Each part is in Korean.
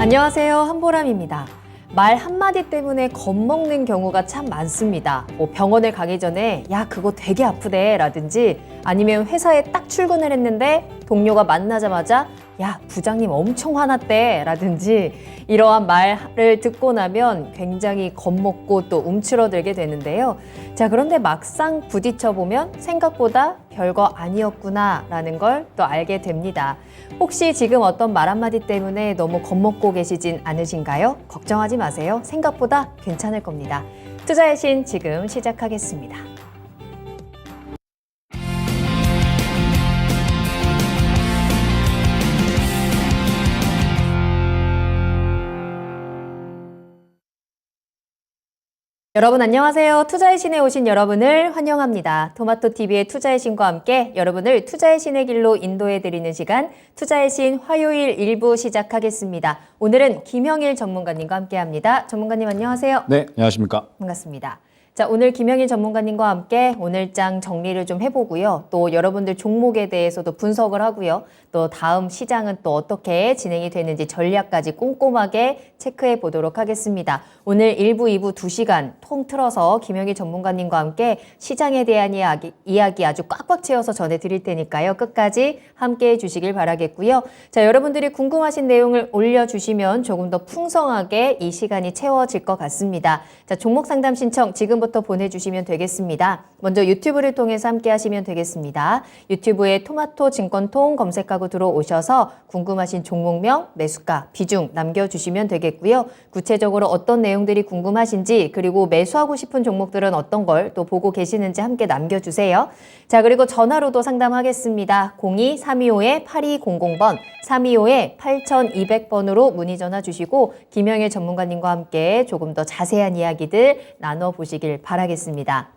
안녕하세요, 한보람입니다. 말 한마디 때문에 겁먹는 경우가 참 많습니다. 병원을 가기 전에 야 그거 되게 아프대 라든지 아니면 회사에 딱 출근을 했는데 동료가 만나자마자 야 부장님 엄청 화났대 라든지 이러한 말을 듣고 나면 굉장히 겁먹고 또 움츠러들게 되는데요. 자, 그런데 막상 부딪혀보면 생각보다 별거 아니었구나 라는 걸 또 알게 됩니다. 혹시 지금 어떤 말 한마디 때문에 너무 겁먹고 계시진 않으신가요? 걱정하지 마세요. 생각보다 괜찮을 겁니다. 투자의 신 지금 시작하겠습니다. 여러분 안녕하세요. 투자의 신에 오신 여러분을 환영합니다. 토마토TV의 투자의 신과 함께 여러분을 투자의 신의 길로 인도해드리는 시간 투자의 신 화요일 1부 시작하겠습니다. 오늘은 김영일 전문가님과 함께합니다. 전문가님 안녕하세요. 네, 안녕하십니까. 반갑습니다. 자, 오늘 김영일 전문가님과 함께 오늘장 정리를 좀 해보고요. 또 여러분들 종목에 대해서도 분석을 하고요. 또 다음 시장은 또 어떻게 진행이 되는지 전략까지 꼼꼼하게 체크해 보도록 하겠습니다. 오늘 1부, 2부 2시간 통틀어서 김영일 전문가님과 함께 시장에 대한 이야기 아주 꽉꽉 채워서 전해드릴 테니까요. 끝까지 함께해 주시길 바라겠고요. 자, 여러분들이 궁금하신 내용을 올려주시면 조금 더 풍성하게 이 시간이 채워질 것 같습니다. 자, 종목 상담 신청 지금부터 보내주시면 되겠습니다. 먼저 유튜브를 통해서 함께 하시면 되겠습니다. 유튜브에 토마토 증권통 검색하고 들어오셔서 궁금하신 종목명, 매수가, 비중 남겨주시면 되겠고요. 구체적으로 어떤 내용들이 궁금하신지 그리고 매수하고 싶은 종목들은 어떤 걸 또 보고 계시는지 함께 남겨주세요. 자, 그리고 전화로도 상담하겠습니다. 02-325-8200번, 325-8200번으로 문의 전화 주시고 김영일 전문가님과 함께 조금 더 자세한 이야기들 나눠보시길 바라겠습니다.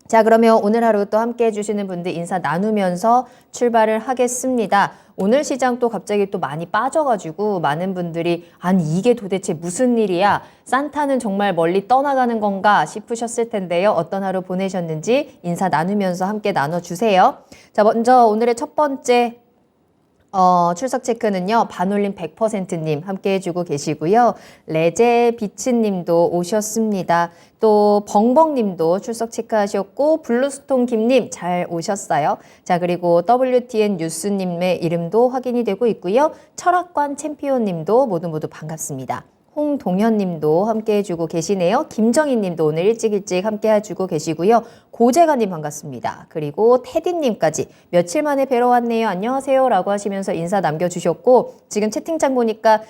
자, 그러면 오늘 하루 또 함께 해주시는 분들 인사 나누면서 출발을 하겠습니다. 오늘 시장 또 갑자기 또 많이 빠져가지고 많은 분들이 아니 이게 도대체 무슨 일이야? 산타는 정말 멀리 떠나가는 건가 싶으셨을 텐데요. 어떤 하루 보내셨는지 인사 나누면서 함께 나눠주세요. 자, 먼저 오늘의 첫 번째 출석 체크는요. 반올림 100%님 함께 해주고 계시고요. 레제비츠님도 오셨습니다. 또 벙벙님도 출석 체크하셨고 블루스톤 김님 잘 오셨어요. 자, 그리고 WTN 뉴스님의 이름도 확인이 되고 있고요. 철학관 챔피언님도 모두 반갑습니다. 홍동현님도 함께 해주고 계시네요. 김정희님도 오늘 일찍 함께 해주고 계시고요. 고재가님 반갑습니다. 그리고 테디님까지 며칠 만에 뵈러 왔네요. 안녕하세요 라고 하시면서 인사 남겨주셨고 지금 채팅창 보니까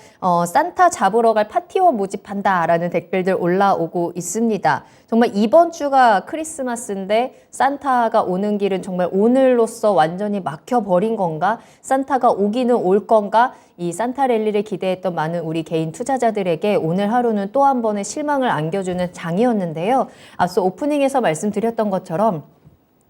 산타 잡으러 갈 파티원 모집한다 라는 댓글들 올라오고 있습니다. 정말 이번 주가 크리스마스인데 산타가 오는 길은 정말 오늘로써 완전히 막혀버린 건가? 산타가 오기는 올 건가? 이 산타 랠리를 기대했던 많은 우리 개인 투자자들에게 오늘 하루는 또 한 번의 실망을 안겨주는 장이었는데요. 앞서 오프닝에서 말씀드렸던 것처럼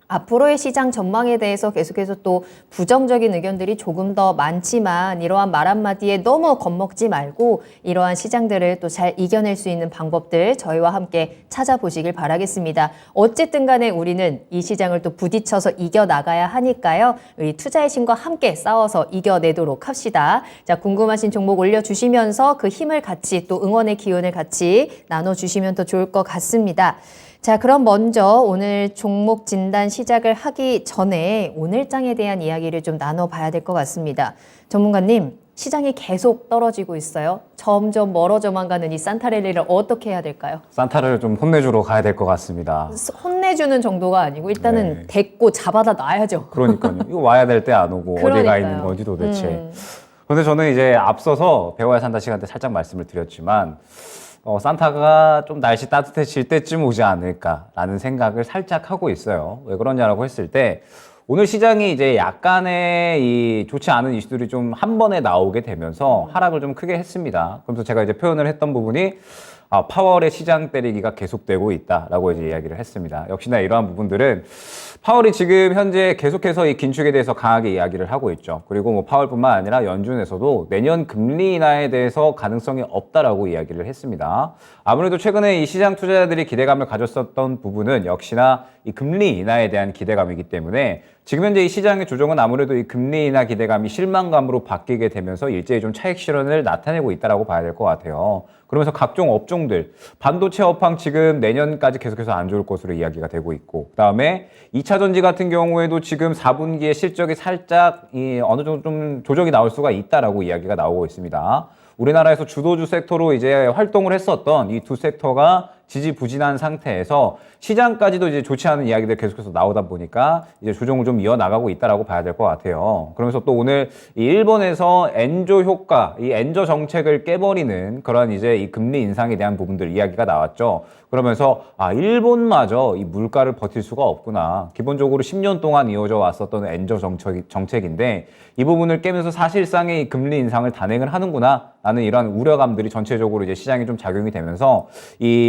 앞으로의 시장 전망에 대해서 계속해서 또 부정적인 의견들이 조금 더 많지만 이러한 말 한마디에 너무 겁먹지 말고 이러한 시장들을 또 잘 이겨낼 수 있는 방법들 저희와 함께 찾아보시길 바라겠습니다. 어쨌든 간에 우리는 이 시장을 또 부딪혀서 이겨나가야 하니까요. 우리 투자의 신과 함께 싸워서 이겨내도록 합시다. 자, 궁금하신 종목 올려주시면서 그 힘을 같이 또 응원의 기운을 같이 나눠주시면 더 좋을 것 같습니다. 자, 그럼 먼저 오늘 종목 진단 시작을 하기 전에 오늘장에 대한 이야기를 좀 나눠봐야 될 것 같습니다. 전문가님, 시장이 계속 떨어지고 있어요. 점점 멀어져만 가는 이 산타 랠리를 어떻게 해야 될까요? 산타를 좀 혼내주러 가야 될 것 같습니다. 혼내주는 정도가 아니고 일단은 데리고 잡아다 놔야죠. 그러니까요. 이거 와야 될 때 안 오고 그러니까요. 어디 가 있는 건지 도대체. 그런데 저는 이제 앞서서 배워야 산다 시간 때 살짝 말씀을 드렸지만 산타가 좀 날씨 따뜻해질 때쯤 오지 않을까라는 생각을 살짝 하고 있어요. 왜 그러냐라고 했을 때 오늘 시장이 이제 약간의 이 좋지 않은 이슈들이 좀 한 번에 나오게 되면서 하락을 좀 크게 했습니다. 그래서 제가 이제 표현을 했던 부분이 파월의 시장 때리기가 계속되고 있다라고 이제 이야기를 했습니다. 역시나 이러한 부분들은 파월이 지금 현재 계속해서 이 긴축에 대해서 강하게 이야기를 하고 있죠. 그리고 뭐 파월뿐만 아니라 연준에서도 내년 금리 인하에 대해서 가능성이 없다라고 이야기를 했습니다. 아무래도 최근에 이 시장 투자자들이 기대감을 가졌었던 부분은 역시나 이 금리 인하에 대한 기대감이기 때문에 지금 현재 이 시장의 조정은 아무래도 이 금리 인하 기대감이 실망감으로 바뀌게 되면서 일제히 좀 차익 실현을 나타내고 있다라고 봐야 될 것 같아요. 그러면서 각종 업종들, 반도체 업황 지금 내년까지 계속해서 안 좋을 것으로 이야기가 되고 있고, 그다음에 2차 전지 같은 경우에도 지금 4분기에 실적이 살짝 어느 정도 좀 조정이 나올 수가 있다라고 이야기가 나오고 있습니다. 우리나라에서 주도주 섹터로 이제 활동을 했었던 이 두 섹터가 지지부진한 상태에서 시장까지도 이제 좋지 않은 이야기들 계속해서 나오다 보니까 이제 조정을 좀 이어나가고 있다라고 봐야 될 것 같아요. 그러면서 또 오늘 이 일본에서 엔조 효과, 이 엔저 정책을 깨버리는 그런 이제 이 금리 인상에 대한 부분들 이야기가 나왔죠. 그러면서 일본마저 이 물가를 버틸 수가 없구나. 기본적으로 10년 동안 이어져 왔었던 엔저 정책인데 이 부분을 깨면서 사실상의 이 금리 인상을 단행을 하는구나 라는 이런 우려감들이 전체적으로 이제 시장에 좀 작용이 되면서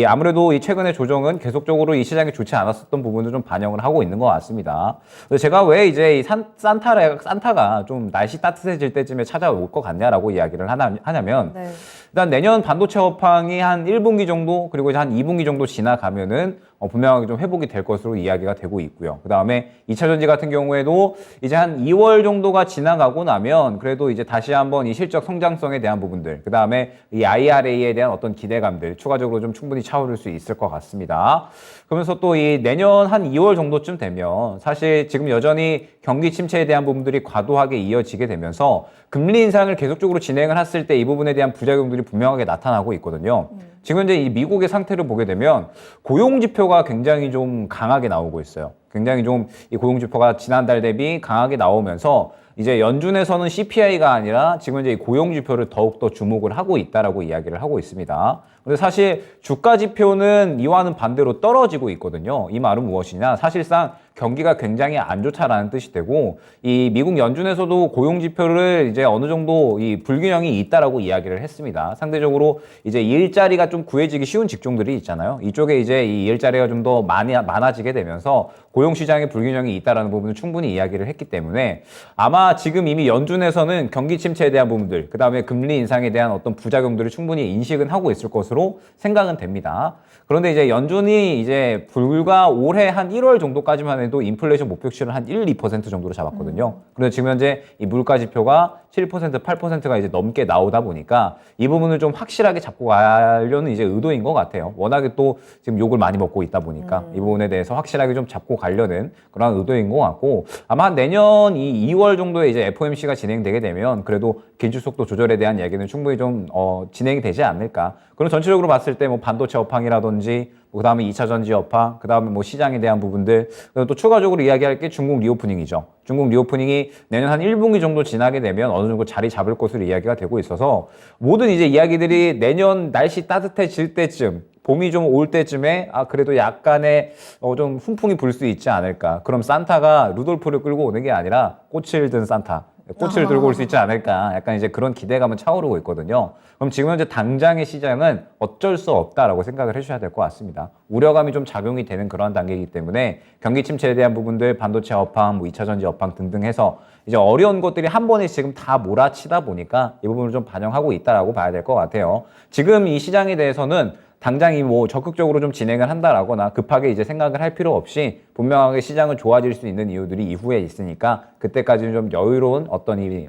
아무래도 이 최근의 조정은 계속적으로 이 시장이 좋지 않았었던 부분을 좀 반영을 하고 있는 것 같습니다. 그래서 제가 왜 이제 이 산타가 좀 날씨 따뜻해질 때쯤에 찾아올 것 같냐라고 이야기를 하냐면 네. 일단 내년 반도체 업황이 한 1분기 정도 그리고 이제 한 2분기 정도 지나가면은 분명하게 좀 회복이 될 것으로 이야기가 되고 있고요. 그 다음에 2차 전지 같은 경우에도 이제 한 2월 정도가 지나가고 나면 그래도 이제 다시 한번 이 실적 성장성에 대한 부분들, 그 다음에 이 IRA에 대한 어떤 기대감들 추가적으로 좀 충분히 차오를 수 있을 것 같습니다. 그러면서 또 이 내년 한 2월 정도쯤 되면 사실 지금 여전히 경기 침체에 대한 부분들이 과도하게 이어지게 되면서 금리 인상을 계속적으로 진행을 했을 때 이 부분에 대한 부작용들이 분명하게 나타나고 있거든요. 지금 현재 이 미국의 상태를 보게 되면 고용 지표가 굉장히 좀 강하게 나오고 있어요. 굉장히 좀 이 고용 지표가 지난달 대비 강하게 나오면서 이제 연준에서는 CPI가 아니라 지금 이제 이 고용 지표를 더욱더 주목을 하고 있다라고 이야기를 하고 있습니다. 근데 사실 주가 지표는 이와는 반대로 떨어지고 있거든요. 이 말은 무엇이냐? 사실상 경기가 굉장히 안 좋다라는 뜻이 되고 이 미국 연준에서도 고용 지표를 이제 어느 정도 이 불균형이 있다라고 이야기를 했습니다. 상대적으로 이제 일자리가 좀 구해지기 쉬운 직종들이 있잖아요. 이쪽에 이제 이 일자리가 좀 더 많아지게 되면서 고용 시장의 불균형이 있다라는 부분을 충분히 이야기를 했기 때문에 아마 지금 이미 연준에서는 경기 침체에 대한 부분들, 그 다음에 금리 인상에 대한 어떤 부작용들을 충분히 인식은 하고 있을 것으로 생각은 됩니다. 그런데 이제 연준이 이제 불과 올해 한 1월 정도까지만 해도 인플레이션 목표치를 한 1, 2% 정도로 잡았거든요. 그런데 지금 현재 이 물가 지표가 7%, 8%가 이제 넘게 나오다 보니까 이 부분을 좀 확실하게 잡고 가려는 이제 의도인 것 같아요. 워낙에 또 지금 욕을 많이 먹고 있다 보니까 이 부분에 대해서 확실하게 좀 잡고 가려는 그런 의도인 것 같고 아마 내년 이 2월 정도에 이제 FOMC가 진행되게 되면 그래도 긴축 속도 조절에 대한 얘기는 충분히 좀 진행이 되지 않을까. 그럼 전체적으로 봤을 때 뭐 반도체 업황이라든지 그 다음에 2차 전지 업황, 그 다음에 뭐 시장에 대한 부분들, 그리고 또 추가적으로 이야기할 게 중국 리오프닝이죠. 중국 리오프닝이 내년 한 1분기 정도 지나게 되면 어느 정도 자리 잡을 것으로 이야기가 되고 있어서 모든 이제 이야기들이 내년 날씨 따뜻해질 때쯤, 봄이 좀 올 때쯤에 그래도 약간의 좀 훈풍이 불 수 있지 않을까. 그럼 산타가 루돌프를 끌고 오는 게 아니라 꽃을 든 산타. 꽃을 들고 올 수 있지 않을까. 약간 이제 그런 기대감은 차오르고 있거든요. 그럼 지금 현재 당장의 시장은 어쩔 수 없다라고 생각을 해주셔야 될 것 같습니다. 우려감이 좀 작용이 되는 그런 단계이기 때문에 경기 침체에 대한 부분들, 반도체 업황, 뭐 2차 전지 업황 등등 해서 이제 어려운 것들이 한 번에 지금 다 몰아치다 보니까 이 부분을 좀 반영하고 있다라고 봐야 될 것 같아요. 지금 이 시장에 대해서는 당장이 뭐 적극적으로 좀 진행을 한다라거나 급하게 이제 생각을 할 필요 없이 분명하게 시장은 좋아질 수 있는 이유들이 이후에 있으니까 그때까지는 좀 여유로운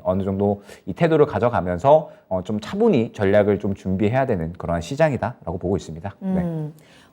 어느 정도 이 태도를 가져가면서 좀 차분히 전략을 좀 준비해야 되는 그런 시장이다라고 보고 있습니다. 네.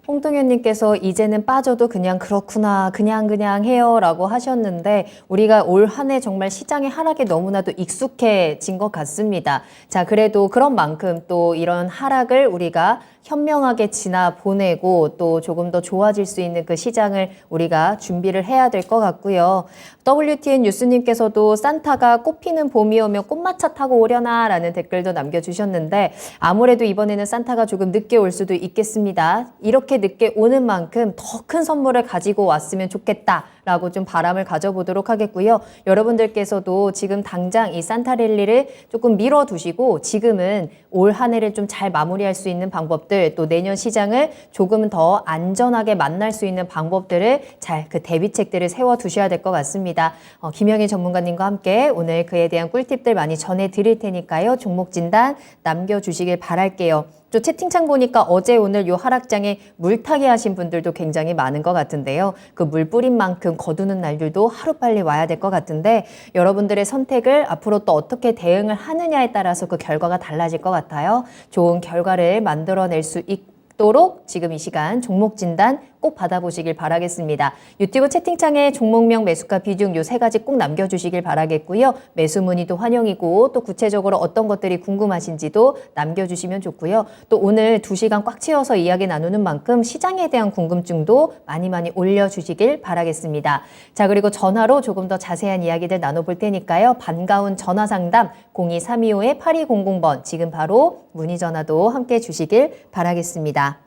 홍동현님께서 이제는 빠져도 그냥 그렇구나, 그냥 해요라고 하셨는데 우리가 올 한 해 정말 시장의 하락에 너무나도 익숙해진 것 같습니다. 자, 그래도 그런 만큼 또 이런 하락을 우리가 현명하게 지나보내고 또 조금 더 좋아질 수 있는 그 시장을 우리가 준비를 해야 될 것 같고요. WTN 뉴스님께서도 산타가 꽃피는 봄이 오면 꽃마차 타고 오려나 라는 댓글도 남겨주셨는데 아무래도 이번에는 산타가 조금 늦게 올 수도 있겠습니다. 이렇게 늦게 오는 만큼 더 큰 선물을 가지고 왔으면 좋겠다라고 좀 바람을 가져보도록 하겠고요. 여러분들께서도 지금 당장 이 산타 랠리를 조금 미뤄두시고 지금은 올 한 해를 좀 잘 마무리할 수 있는 방법들 또 내년 시장을 조금 더 안전하게 만날 수 있는 방법들을 잘 그 대비책들을 세워두셔야 될 것 같습니다. 김영희 전문가님과 함께 오늘 그에 대한 꿀팁들 많이 전해드릴 테니까요. 종목 진단 남겨주시길 바랄게요. 또 채팅창 보니까 어제 오늘 요 하락장에 물타기 하신 분들도 굉장히 많은 것 같은데요. 그 물 뿌린 만큼 거두는 날들도 하루빨리 와야 될 것 같은데 여러분들의 선택을 앞으로 또 어떻게 대응을 하느냐에 따라서 그 결과가 달라질 것 같아요. 좋은 결과를 만들어낼 수 있도록 지금 이 시간 종목 진단 꼭 받아보시길 바라겠습니다. 유튜브 채팅창에 종목명, 매수가, 비중 요 세 가지 꼭 남겨주시길 바라겠고요. 매수 문의도 환영이고 또 구체적으로 어떤 것들이 궁금하신지도 남겨주시면 좋고요. 또 오늘 2시간 꽉 채워서 이야기 나누는 만큼 시장에 대한 궁금증도 많이 올려주시길 바라겠습니다. 자, 그리고 전화로 조금 더 자세한 이야기들 나눠볼 테니까요. 반가운 전화 상담 02325-8200번 지금 바로 문의 전화도 함께 주시길 바라겠습니다.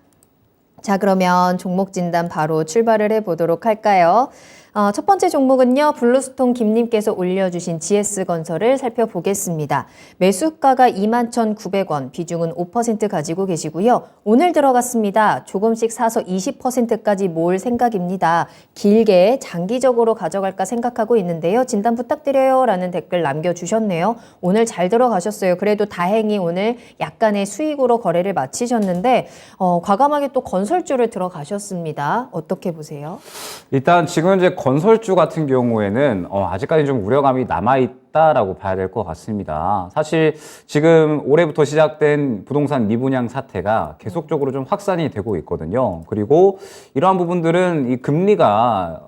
자, 그러면 종목 진단 바로 출발을 해보도록 할까요? 첫 번째 종목은요, 블루스톤 김님께서 올려주신 GS건설을 살펴보겠습니다. 매수가가 21,900원, 비중은 5% 가지고 계시고요. 오늘 들어갔습니다. 조금씩 사서 20%까지 모을 생각입니다. 길게 장기적으로 가져갈까 생각하고 있는데요. 진단 부탁드려요 라는 댓글 남겨주셨네요. 오늘 잘 들어가셨어요. 그래도 다행히 오늘 약간의 수익으로 거래를 마치셨는데 과감하게 또 건설주를 들어가셨습니다. 어떻게 보세요? 일단 지금 현재 건설주 같은 경우에는 아직까지 좀 우려감이 남아있다라고 봐야 될 것 같습니다. 사실 지금 올해부터 시작된 부동산 미분양 사태가 계속적으로 좀 확산이 되고 있거든요. 그리고 이러한 부분들은 이 금리가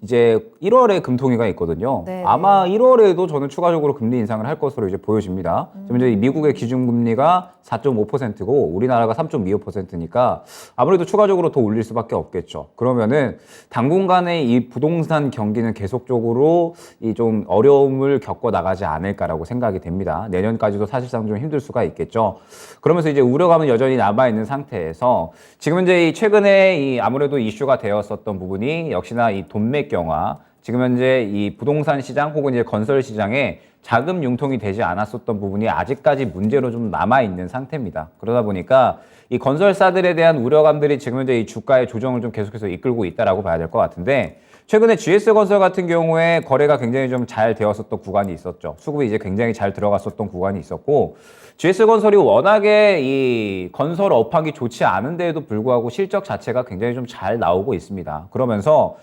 이제 1월에 금통위가 있거든요. 네. 아마 1월에도 저는 추가적으로 금리 인상을 할 것으로 이제 보여집니다. 지금 이제 미국의 기준금리가 4.5%고 우리나라가 3.25%니까 아무래도 추가적으로 더 올릴 수밖에 없겠죠. 그러면은 당분간의 이 부동산 경기는 계속적으로 이 좀 어려움을 겪어 나가지 않을까라고 생각이 됩니다. 내년까지도 사실상 좀 힘들 수가 있겠죠. 그러면서 이제 우려감은 여전히 남아 있는 상태에서 지금 현재 최근에 이 아무래도 이슈가 되었었던 부분이 역시나 이 돈맥 경화, 지금 현재 이 부동산 시장 혹은 이제 건설 시장에 자금 융통이 되지 않았었던 부분이 아직까지 문제로 좀 남아 있는 상태입니다. 그러다 보니까 이 건설사들에 대한 우려감들이 지금 현재 이 주가의 조정을 좀 계속해서 이끌고 있다라고 봐야 될 것 같은데, 최근에 GS건설 같은 경우에 거래가 굉장히 좀 잘 되었었던 구간이 있었죠. 수급이 이제 굉장히 잘 들어갔었던 구간이 있었고, GS건설이 워낙에 이 건설 업황이 좋지 않은데에도 불구하고 실적 자체가 굉장히 좀 잘 나오고 있습니다. 그러면서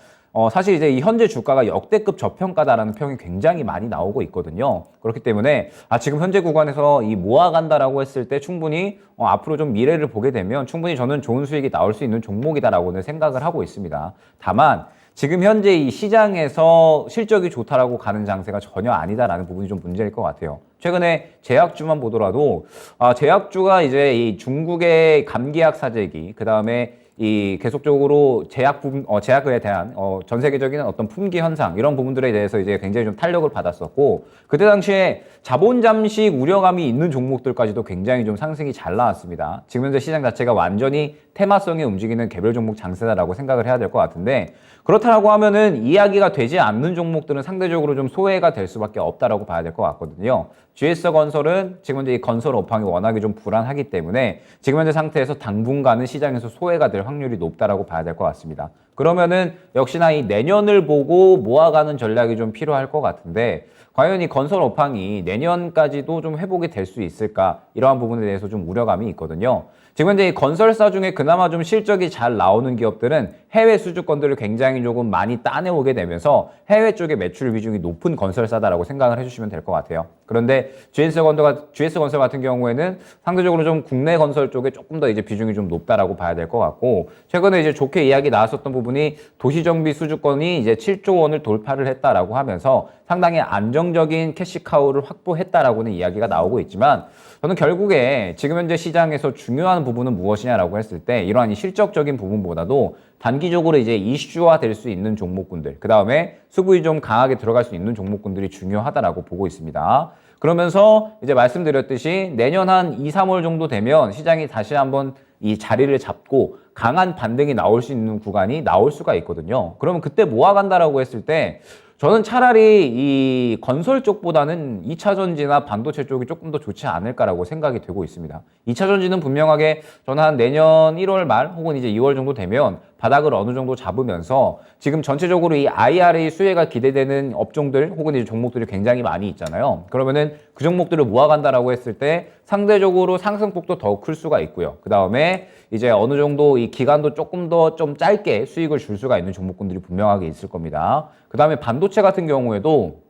사실 이제 이 현재 주가가 역대급 저평가다라는 평이 굉장히 많이 나오고 있거든요. 그렇기 때문에 지금 현재 구간에서 이 모아간다라고 했을 때 충분히 앞으로 좀 미래를 보게 되면 충분히 저는 좋은 수익이 나올 수 있는 종목이다라고는 생각을 하고 있습니다. 다만 지금 현재 이 시장에서 실적이 좋다라고 가는 장세가 전혀 아니다라는 부분이 좀 문제일 것 같아요. 최근에 제약주만 보더라도 제약주가 이제 이 중국의 감기약 사재기, 그 다음에 이 계속적으로 제약에 대한 전 세계적인 어떤 품귀 현상, 이런 부분들에 대해서 이제 굉장히 좀 탄력을 받았었고, 그때 당시에 자본 잠식 우려감이 있는 종목들까지도 굉장히 좀 상승이 잘 나왔습니다. 지금 현재 시장 자체가 완전히 테마성에 움직이는 개별 종목 장세다라고 생각을 해야 될 것 같은데, 그렇다고 하면은 이야기가 되지 않는 종목들은 상대적으로 좀 소외가 될 수밖에 없다라고 봐야 될 것 같거든요. GS건설은 지금 현재 이 건설 업황이 워낙에 좀 불안하기 때문에 지금 현재 상태에서 당분간은 시장에서 소외가 될 확률이 높다라고 봐야 될 것 같습니다. 그러면은 역시나 이 내년을 보고 모아가는 전략이 좀 필요할 것 같은데, 과연 이 건설 업황이 내년까지도 좀 회복이 될 수 있을까, 이러한 부분에 대해서 좀 우려감이 있거든요. 지금 현재 이 건설사 중에 그나마 좀 실적이 잘 나오는 기업들은 해외 수주권들을 굉장히 조금 많이 따내오게 되면서 해외 쪽의 매출 비중이 높은 건설사다라고 생각을 해주시면 될 것 같아요. 그런데 GS건설 같은 경우에는 상대적으로 좀 국내 건설 쪽에 조금 더 이제 비중이 좀 높다라고 봐야 될 것 같고, 최근에 이제 좋게 이야기 나왔었던 부분이 도시정비 수주권이 이제 7조 원을 돌파를 했다라고 하면서 상당히 안정적인 캐시카우를 확보했다라고는 이야기가 나오고 있지만, 저는 결국에 지금 현재 시장에서 중요한 부분은 무엇이냐라고 했을 때 이러한 이 실적적인 부분보다도 단기적으로 이제 이슈화 될 수 있는 종목군들, 그 다음에 수급이 좀 강하게 들어갈 수 있는 종목군들이 중요하다라고 보고 있습니다. 그러면서 이제 말씀드렸듯이 내년 한 2, 3월 정도 되면 시장이 다시 한번 이 자리를 잡고 강한 반등이 나올 수 있는 구간이 나올 수가 있거든요. 그러면 그때 모아간다라고 했을 때 저는 차라리 이 건설 쪽보다는 2차 전지나 반도체 쪽이 조금 더 좋지 않을까라고 생각이 되고 있습니다. 2차 전지는 분명하게 저는 한 내년 1월 말 혹은 이제 2월 정도 되면 바닥을 어느 정도 잡으면서 지금 전체적으로 이 IRA 수혜가 기대되는 업종들 혹은 이제 종목들이 굉장히 많이 있잖아요. 그러면은 그 종목들을 모아간다라고 했을 때 상대적으로 상승폭도 더 클 수가 있고요. 그 다음에 이제 어느 정도 이 기간도 조금 더 좀 짧게 수익을 줄 수가 있는 종목군들이 분명하게 있을 겁니다. 그 다음에 반도체 같은 경우에도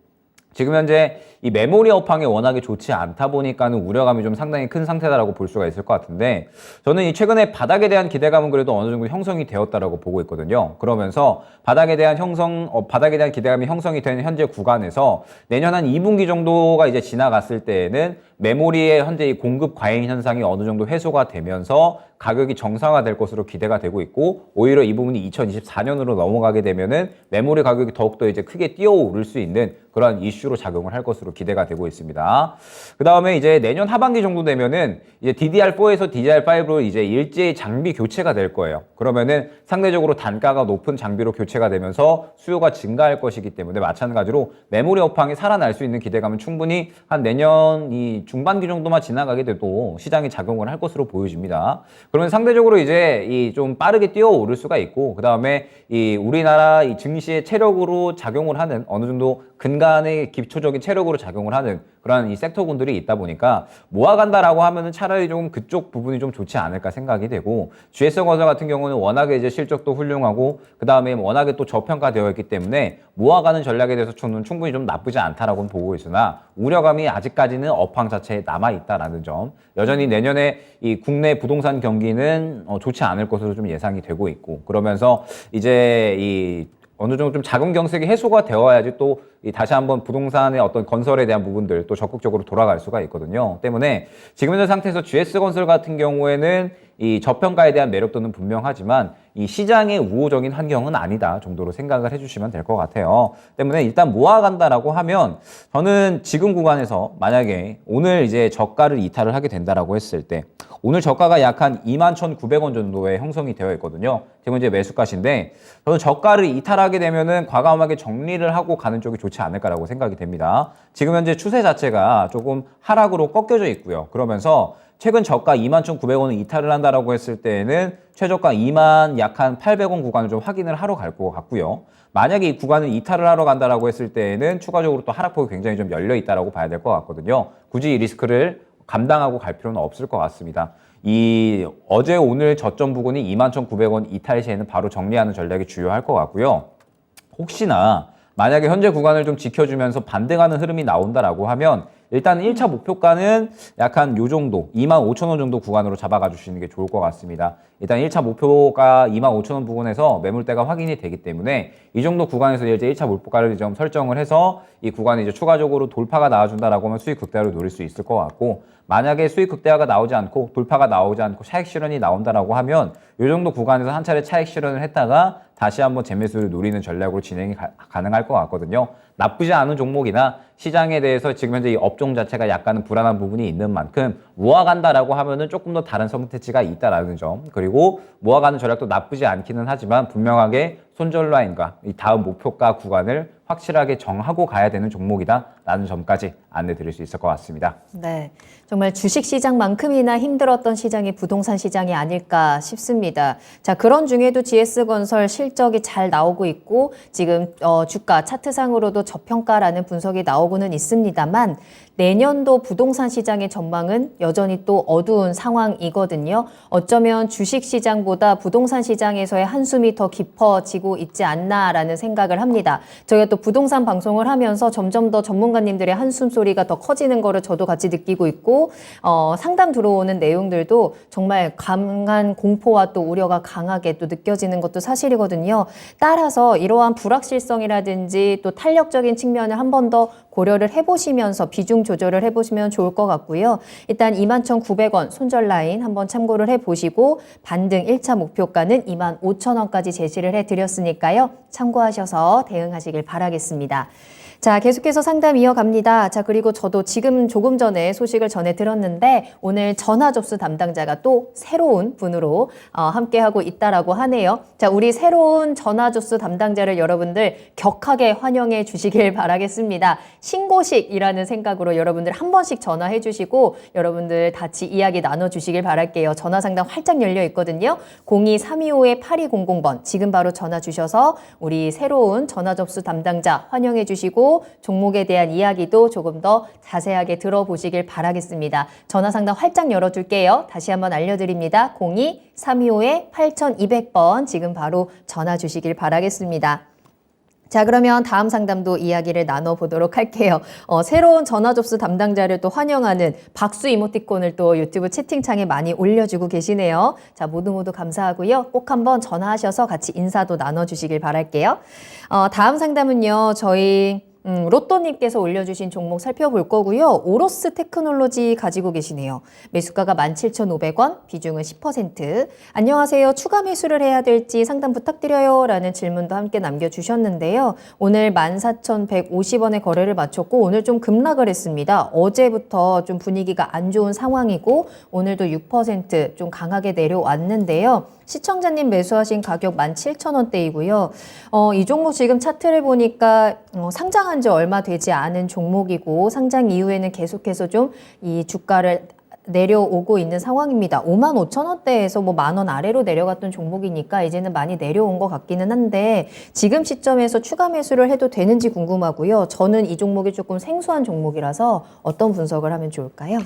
지금 현재 이 메모리 업황이 워낙에 좋지 않다 보니까는 우려감이 좀 상당히 큰 상태다라고 볼 수가 있을 것 같은데 저는 이 최근에 바닥에 대한 기대감은 그래도 어느 정도 형성이 되었다라고 보고 있거든요. 그러면서 바닥에 대한 기대감이 형성이 되는 현재 구간에서 내년 한 2분기 정도가 이제 지나갔을 때에는 메모리의 현재 이 공급 과잉 현상이 어느 정도 해소가 되면서 가격이 정상화될 것으로 기대가 되고 있고 오히려 이 부분이 2024년으로 넘어가게 되면은 메모리 가격이 더욱더 이제 크게 뛰어오를 수 있는 그런 이슈로 작용을 할 것으로 기대가 되고 있습니다. 그 다음에 이제 내년 하반기 정도 되면은 이제 DDR4에서 DDR5로 이제 일제히 장비 교체가 될 거예요. 그러면은 상대적으로 단가가 높은 장비로 교체가 되면서 수요가 증가할 것이기 때문에 마찬가지로 메모리 업황이 살아날 수 있는 기대감은 충분히 한 내년 이 중반기 정도만 지나가게 돼도 시장이 작용을 할 것으로 보여집니다. 그러면 상대적으로 이제 이 좀 빠르게 뛰어오를 수가 있고 그 다음에 이 우리나라 이 증시의 체력으로 작용을 하는 어느 정도 근간의 기초적인 체력으로 작용을 하는 그런 이 섹터군들이 있다 보니까 모아간다라고 하면은 차라리 좀 그쪽 부분이 좀 좋지 않을까 생각이 되고 GS건설 같은 경우는 워낙에 이제 실적도 훌륭하고 그 다음에 워낙에 또 저평가되어 있기 때문에 모아가는 전략에 대해서 저는 충분히 좀 나쁘지 않다라고는 보고 있으나 우려감이 아직까지는 업황 자체에 남아 있다라는 점 여전히 내년에 이 국내 부동산 경기는 좋지 않을 것으로 좀 예상이 되고 있고 그러면서 이제 이 어느 정도 좀 자금 경색이 해소가 되어야지 또 다시 한번 부동산의 어떤 건설에 대한 부분들 또 적극적으로 돌아갈 수가 있거든요. 때문에 지금 현재 상태에서 GS건설 같은 경우에는 이 저평가에 대한 매력도는 분명하지만 이 시장의 우호적인 환경은 아니다 정도로 생각을 해주시면 될 것 같아요. 때문에 일단 모아간다라고 하면 저는 지금 구간에서 만약에 오늘 이제 저가를 이탈을 하게 된다라고 했을 때 오늘 저가가 약 한 21,900원 정도에 형성이 되어 있거든요. 지금 이제 매수가신데 저는 저가를 이탈하게 되면은 과감하게 정리를 하고 가는 쪽이 좋지 않을까라고 생각이 됩니다. 지금 현재 추세 자체가 조금 하락으로 꺾여져 있고요. 그러면서 최근 저가 21,900원을 이탈을 한다라고 했을 때에는 최저가 2만 약 한 800원 구간을 좀 확인을 하러 갈 것 같고요. 만약에 이 구간을 이탈을 하러 간다라고 했을 때에는 추가적으로 또 하락폭이 굉장히 좀 열려 있다라고 봐야 될 것 같거든요. 굳이 이 리스크를 감당하고 갈 필요는 없을 것 같습니다. 이 어제 오늘 저점 부근이 21,900원 이탈 시에는 바로 정리하는 전략이 주요할 것 같고요. 혹시나 만약에 현재 구간을 좀 지켜주면서 반등하는 흐름이 나온다라고 하면 일단 1차 목표가는 약간 요 정도 25,000원 정도 구간으로 잡아가 주시는 게 좋을 것 같습니다. 일단 1차 목표가 25,000원 부근에서 매물대가 확인이 되기 때문에 이 정도 구간에서 이제 1차 목표가를 좀 설정을 해서 이 구간에 이제 추가적으로 돌파가 나와준다라고 하면 수익 극대화를 노릴 수 있을 것 같고 만약에 수익 극대화가 나오지 않고 돌파가 나오지 않고 차익 실현이 나온다라고 하면 이 정도 구간에서 한 차례 차익 실현을 했다가 다시 한번 재매수를 노리는 전략으로 진행이 가능할 것 같거든요. 나쁘지 않은 종목이나 시장에 대해서 지금 현재 이 업종 자체가 약간은 불안한 부분이 있는 만큼 모아간다라고 하면은 조금 더 다른 선택지가 있다라는 점 그리고 모아가는 전략도 나쁘지 않기는 하지만 분명하게 손절 라인과 이 다음 목표가 구간을 확실하게 정하고 가야 되는 종목이다라는 점까지 안내 드릴 수 있을 것 같습니다. 네, 정말 주식시장만큼이나 힘들었던 시장이 부동산 시장이 아닐까 싶습니다. 자, 그런 중에도 GS건설 실적이 잘 나오고 있고 지금 주가 차트상으로도 저평가라는 분석이 나오고는 있습니다만 내년도 부동산 시장의 전망은 여전히 또 어두운 상황이거든요. 어쩌면 주식시장보다 부동산 시장에서의 한숨이 더 깊어지고 있지 않나라는 생각을 합니다. 저희가 또 부동산 방송을 하면서 점점 더 전문가님들의 한숨 소리가 더 커지는 거를 저도 같이 느끼고 있고 상담 들어오는 내용들도 정말 강한 공포와 또 우려가 강하게 또 느껴지는 것도 사실이거든요. 따라서 이러한 불확실성이라든지 또 탄력적인 측면을 한 번 더 고려를 해보시면서 비중 조절을 해보시면 좋을 것 같고요. 일단 21,900원 손절 라인 한번 참고를 해보시고 반등 1차 목표가는 25,000원까지 제시를 해드렸으니까요. 참고하셔서 대응하시길 바라겠습니다. 자, 계속해서 상담 이어갑니다. 자, 그리고 저도 지금 조금 전에 소식을 전해 들었는데 오늘 전화 접수 담당자가 또 새로운 분으로 함께하고 있다라고 하네요. 자, 우리 새로운 전화 접수 담당자를 여러분들 격하게 환영해 주시길 바라겠습니다. 신고식이라는 생각으로 여러분들 한 번씩 전화해 주시고 여러분들 같이 이야기 나눠 주시길 바랄게요. 전화 상담 활짝 열려 있거든요. 02-325-8200번 지금 바로 전화 주셔서 우리 새로운 전화 접수 담당자 환영해 주시고 종목에 대한 이야기도 조금 더 자세하게 들어보시길 바라겠습니다. 전화 상담 활짝 열어둘게요. 다시 한번 알려드립니다. 02-325-8200번 지금 바로 전화 주시길 바라겠습니다. 자, 그러면 다음 상담도 이야기를 나눠보도록 할게요. 새로운 전화 접수 담당자를 또 환영하는 박수 이모티콘을 또 유튜브 채팅창에 많이 올려주고 계시네요. 자, 모두 감사하고요. 꼭 한번 전화하셔서 같이 인사도 나눠주시길 바랄게요. 다음 상담은요, 저희 로또님께서 올려주신 종목 살펴볼 거고요. 오로스 테크놀로지 가지고 계시네요. 매수가가 17,500원, 비중은 10%. 안녕하세요. 추가 매수를 해야 될지 상담 부탁드려요. 라는 질문도 함께 남겨주셨는데요. 오늘 14,150원에 거래를 마쳤고 오늘 좀 급락을 했습니다. 어제부터 좀 분위기가 안 좋은 상황이고 오늘도 6% 좀 강하게 내려왔는데요. 시청자님 매수하신 가격 17,000원대이고요. 이 종목 지금 차트를 보니까 상장한 지 얼마 되지 않은 종목이고 상장 이후에는 계속해서 좀 이 주가를 내려오고 있는 상황입니다. 55,000원대에서 뭐 10,000원 아래로 내려갔던 종목이니까 이제는 많이 내려온 것 같기는 한데 지금 시점에서 추가 매수를 해도 되는지 궁금하고요. 저는 이 종목이 조금 생소한 종목이라서 어떤 분석을 하면 좋을까요?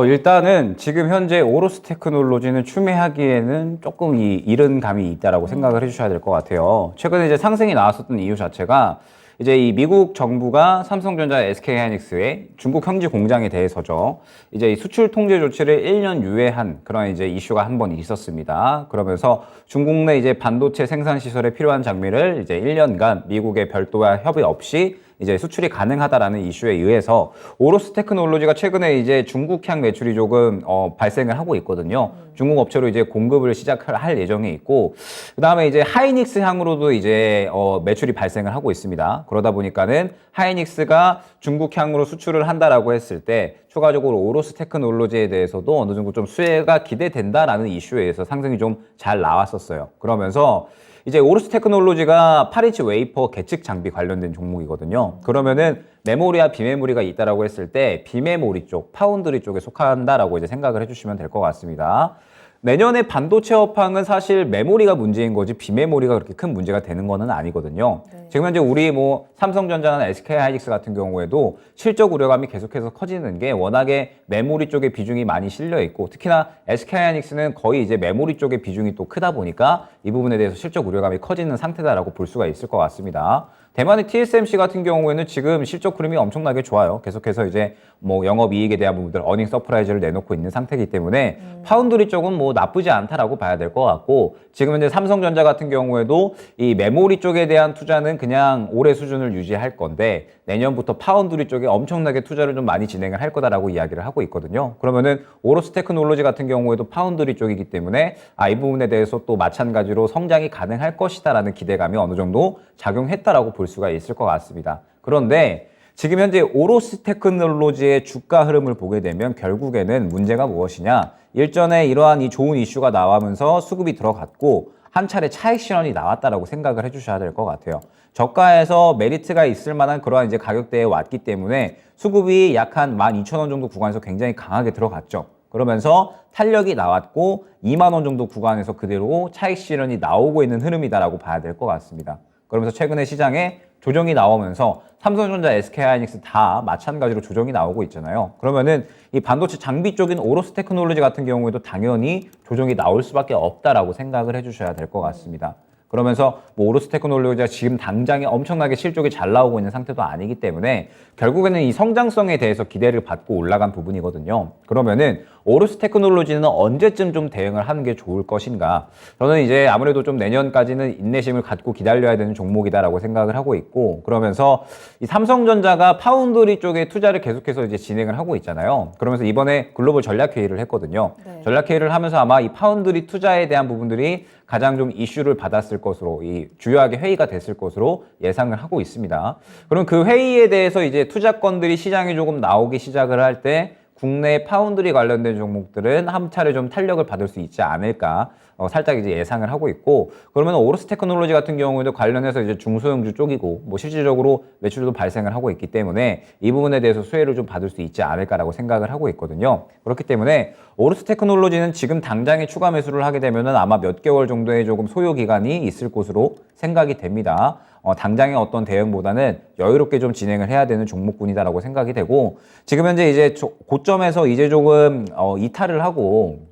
일단은 지금 현재 오로스 테크놀로지는 추매하기에는 조금 이른 감이 있다라고 생각을 해주셔야 될 것 같아요. 최근에 이제 상승이 나왔었던 이유 자체가 이제 이 미국 정부가 삼성전자, SK하이닉스의 중국 현지 공장에 대해서죠. 이제 이 수출 통제 조치를 1년 유예한 그런 이제 이슈가 한 번 있었습니다. 그러면서 중국 내 이제 반도체 생산 시설에 필요한 장비를 이제 1년간 미국의 별도와 협의 없이 이제 수출이 가능하다라는 이슈에 의해서 오로스 테크놀로지가 최근에 이제 중국향 매출이 조금 발생을 하고 있거든요. 중국 업체로 이제 공급을 시작할 예정이 있고, 그 다음에 이제 하이닉스 향으로도 이제 매출이 발생을 하고 있습니다. 그러다 보니까는 하이닉스가 중국향으로 수출을 한다라고 했을 때 추가적으로 오로스 테크놀로지에 대해서도 어느 정도 좀 수혜가 기대된다라는 이슈에 의해서 상승이 좀 잘 나왔었어요. 그러면서 이제 오로스 테크놀로지가 8인치 웨이퍼 계측 장비 관련된 종목이거든요. 그러면은 메모리와 비메모리가 있다라고 했을 때 비메모리 쪽, 파운드리 쪽에 속한다라고 이제 생각을 해주시면 될 것 같습니다. 내년에 반도체 업황은 사실 메모리가 문제인 거지 비메모리가 그렇게 큰 문제가 되는 거는 아니거든요. 네. 지금 현재 우리 뭐 삼성전자나 SK하이닉스 같은 경우에도 실적 우려감이 계속해서 커지는 게 워낙에 메모리 쪽에 비중이 많이 실려 있고 특히나 SK하이닉스는 거의 이제 메모리 쪽에 비중이 또 크다 보니까 이 부분에 대해서 실적 우려감이 커지는 상태다라고 볼 수가 있을 것 같습니다. 대만의 TSMC 같은 경우에는 지금 실적 흐름이 엄청나게 좋아요. 계속해서 이제 뭐 영업이익에 대한 부분들 어닝 서프라이즈를 내놓고 있는 상태이기 때문에 파운드리 쪽은 뭐 나쁘지 않다라고 봐야 될 것 같고 지금 현재 삼성전자 같은 경우에도 이 메모리 쪽에 대한 투자는 그냥 올해 수준을 유지할 건데 내년부터 파운드리 쪽에 엄청나게 투자를 좀 많이 진행을 할 거다라고 이야기를 하고 있거든요. 그러면은 오로스 테크놀로지 같은 경우에도 파운드리 쪽이기 때문에 이 부분에 대해서 또 마찬가지로 성장이 가능할 것이다라는 기대감이 어느 정도 작용했다라고 볼 수가 있을 것 같습니다. 그런데 지금 현재 오로스 테크놀로지의 주가 흐름을 보게 되면 결국에는 문제가 무엇이냐? 일전에 이러한 이 좋은 이슈가 나오면서 수급이 들어갔고 한 차례 차익 실현이 나왔다라고 생각을 해주셔야 될 것 같아요. 저가에서 메리트가 있을 만한 그러한 이제 가격대에 왔기 때문에 수급이 약 한 12,000원 정도 구간에서 굉장히 강하게 들어갔죠. 그러면서 탄력이 나왔고 2만 원 정도 구간에서 그대로 차익 실현이 나오고 있는 흐름이다라고 봐야 될 것 같습니다. 그러면서 최근에 시장에 조정이 나오면서 삼성전자, SK하이닉스 다 마찬가지로 조정이 나오고 있잖아요. 그러면은 이 반도체 장비 쪽인 오로스 테크놀로지 같은 경우에도 당연히 조정이 나올 수밖에 없다라고 생각을 해주셔야 될 것 같습니다. 그러면서 뭐 오로스 테크놀로지가 지금 당장에 엄청나게 실적이 잘 나오고 있는 상태도 아니기 때문에 결국에는 이 성장성에 대해서 기대를 받고 올라간 부분이거든요. 그러면은 오르스 테크놀로지는 언제쯤 좀 대응을 하는 게 좋을 것인가? 저는 이제 아무래도 좀 내년까지는 인내심을 갖고 기다려야 되는 종목이다라고 생각을 하고 있고, 그러면서 이 삼성전자가 파운드리 쪽에 투자를 계속해서 이제 진행을 하고 있잖아요. 그러면서 이번에 글로벌 전략 회의를 했거든요. 네. 전략 회의를 하면서 아마 이 파운드리 투자에 대한 부분들이 가장 좀 이슈를 받았을 것으로, 이 주요하게 회의가 됐을 것으로 예상을 하고 있습니다. 그럼 그 회의에 대해서 이제 투자권들이 시장에 조금 나오기 시작을 할 때 국내 파운드리 관련된 종목들은 한 차례 좀 탄력을 받을 수 있지 않을까 살짝 이제 예상을 하고 있고, 그러면 오르스 테크놀로지 같은 경우에도 관련해서 이제 중소형주 쪽이고 뭐 실질적으로 매출도 발생을 하고 있기 때문에 이 부분에 대해서 수혜를 좀 받을 수 있지 않을까라고 생각을 하고 있거든요. 그렇기 때문에 오르스 테크놀로지는 지금 당장에 추가 매수를 하게 되면은 아마 몇 개월 정도의 조금 소요 기간이 있을 것으로 생각이 됩니다. 당장의 어떤 대응보다는 여유롭게 좀 진행을 해야 되는 종목군이다라고 생각이 되고, 지금 현재 이제 고점에서 이제 조금 이탈을 하고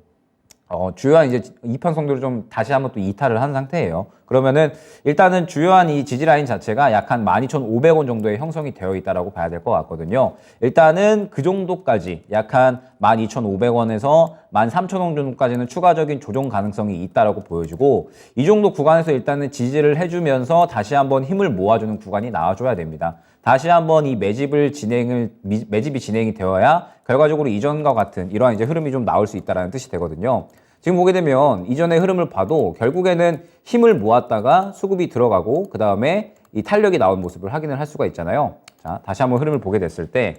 주요한 이제 이평선도를 좀 다시 한번 또 이탈을 한 상태예요. 그러면은 일단은 주요한 이 지지라인 자체가 약 한 12,500원 정도의 형성이 되어 있다라고 봐야 될 것 같거든요. 일단은 그 정도까지 약 한 12,500원에서 13,000원 정도까지는 추가적인 조정 가능성이 있다라고 보여지고, 이 정도 구간에서 일단은 지지를 해주면서 다시 한번 힘을 모아주는 구간이 나와줘야 됩니다. 다시 한번 이 매집이 진행이 되어야 결과적으로 이전과 같은 이러한 이제 흐름이 좀 나올 수 있다는 뜻이 되거든요. 지금 보게 되면 이전의 흐름을 봐도 결국에는 힘을 모았다가 수급이 들어가고 그 다음에 이 탄력이 나온 모습을 확인을 할 수가 있잖아요. 자, 다시 한번 흐름을 보게 됐을 때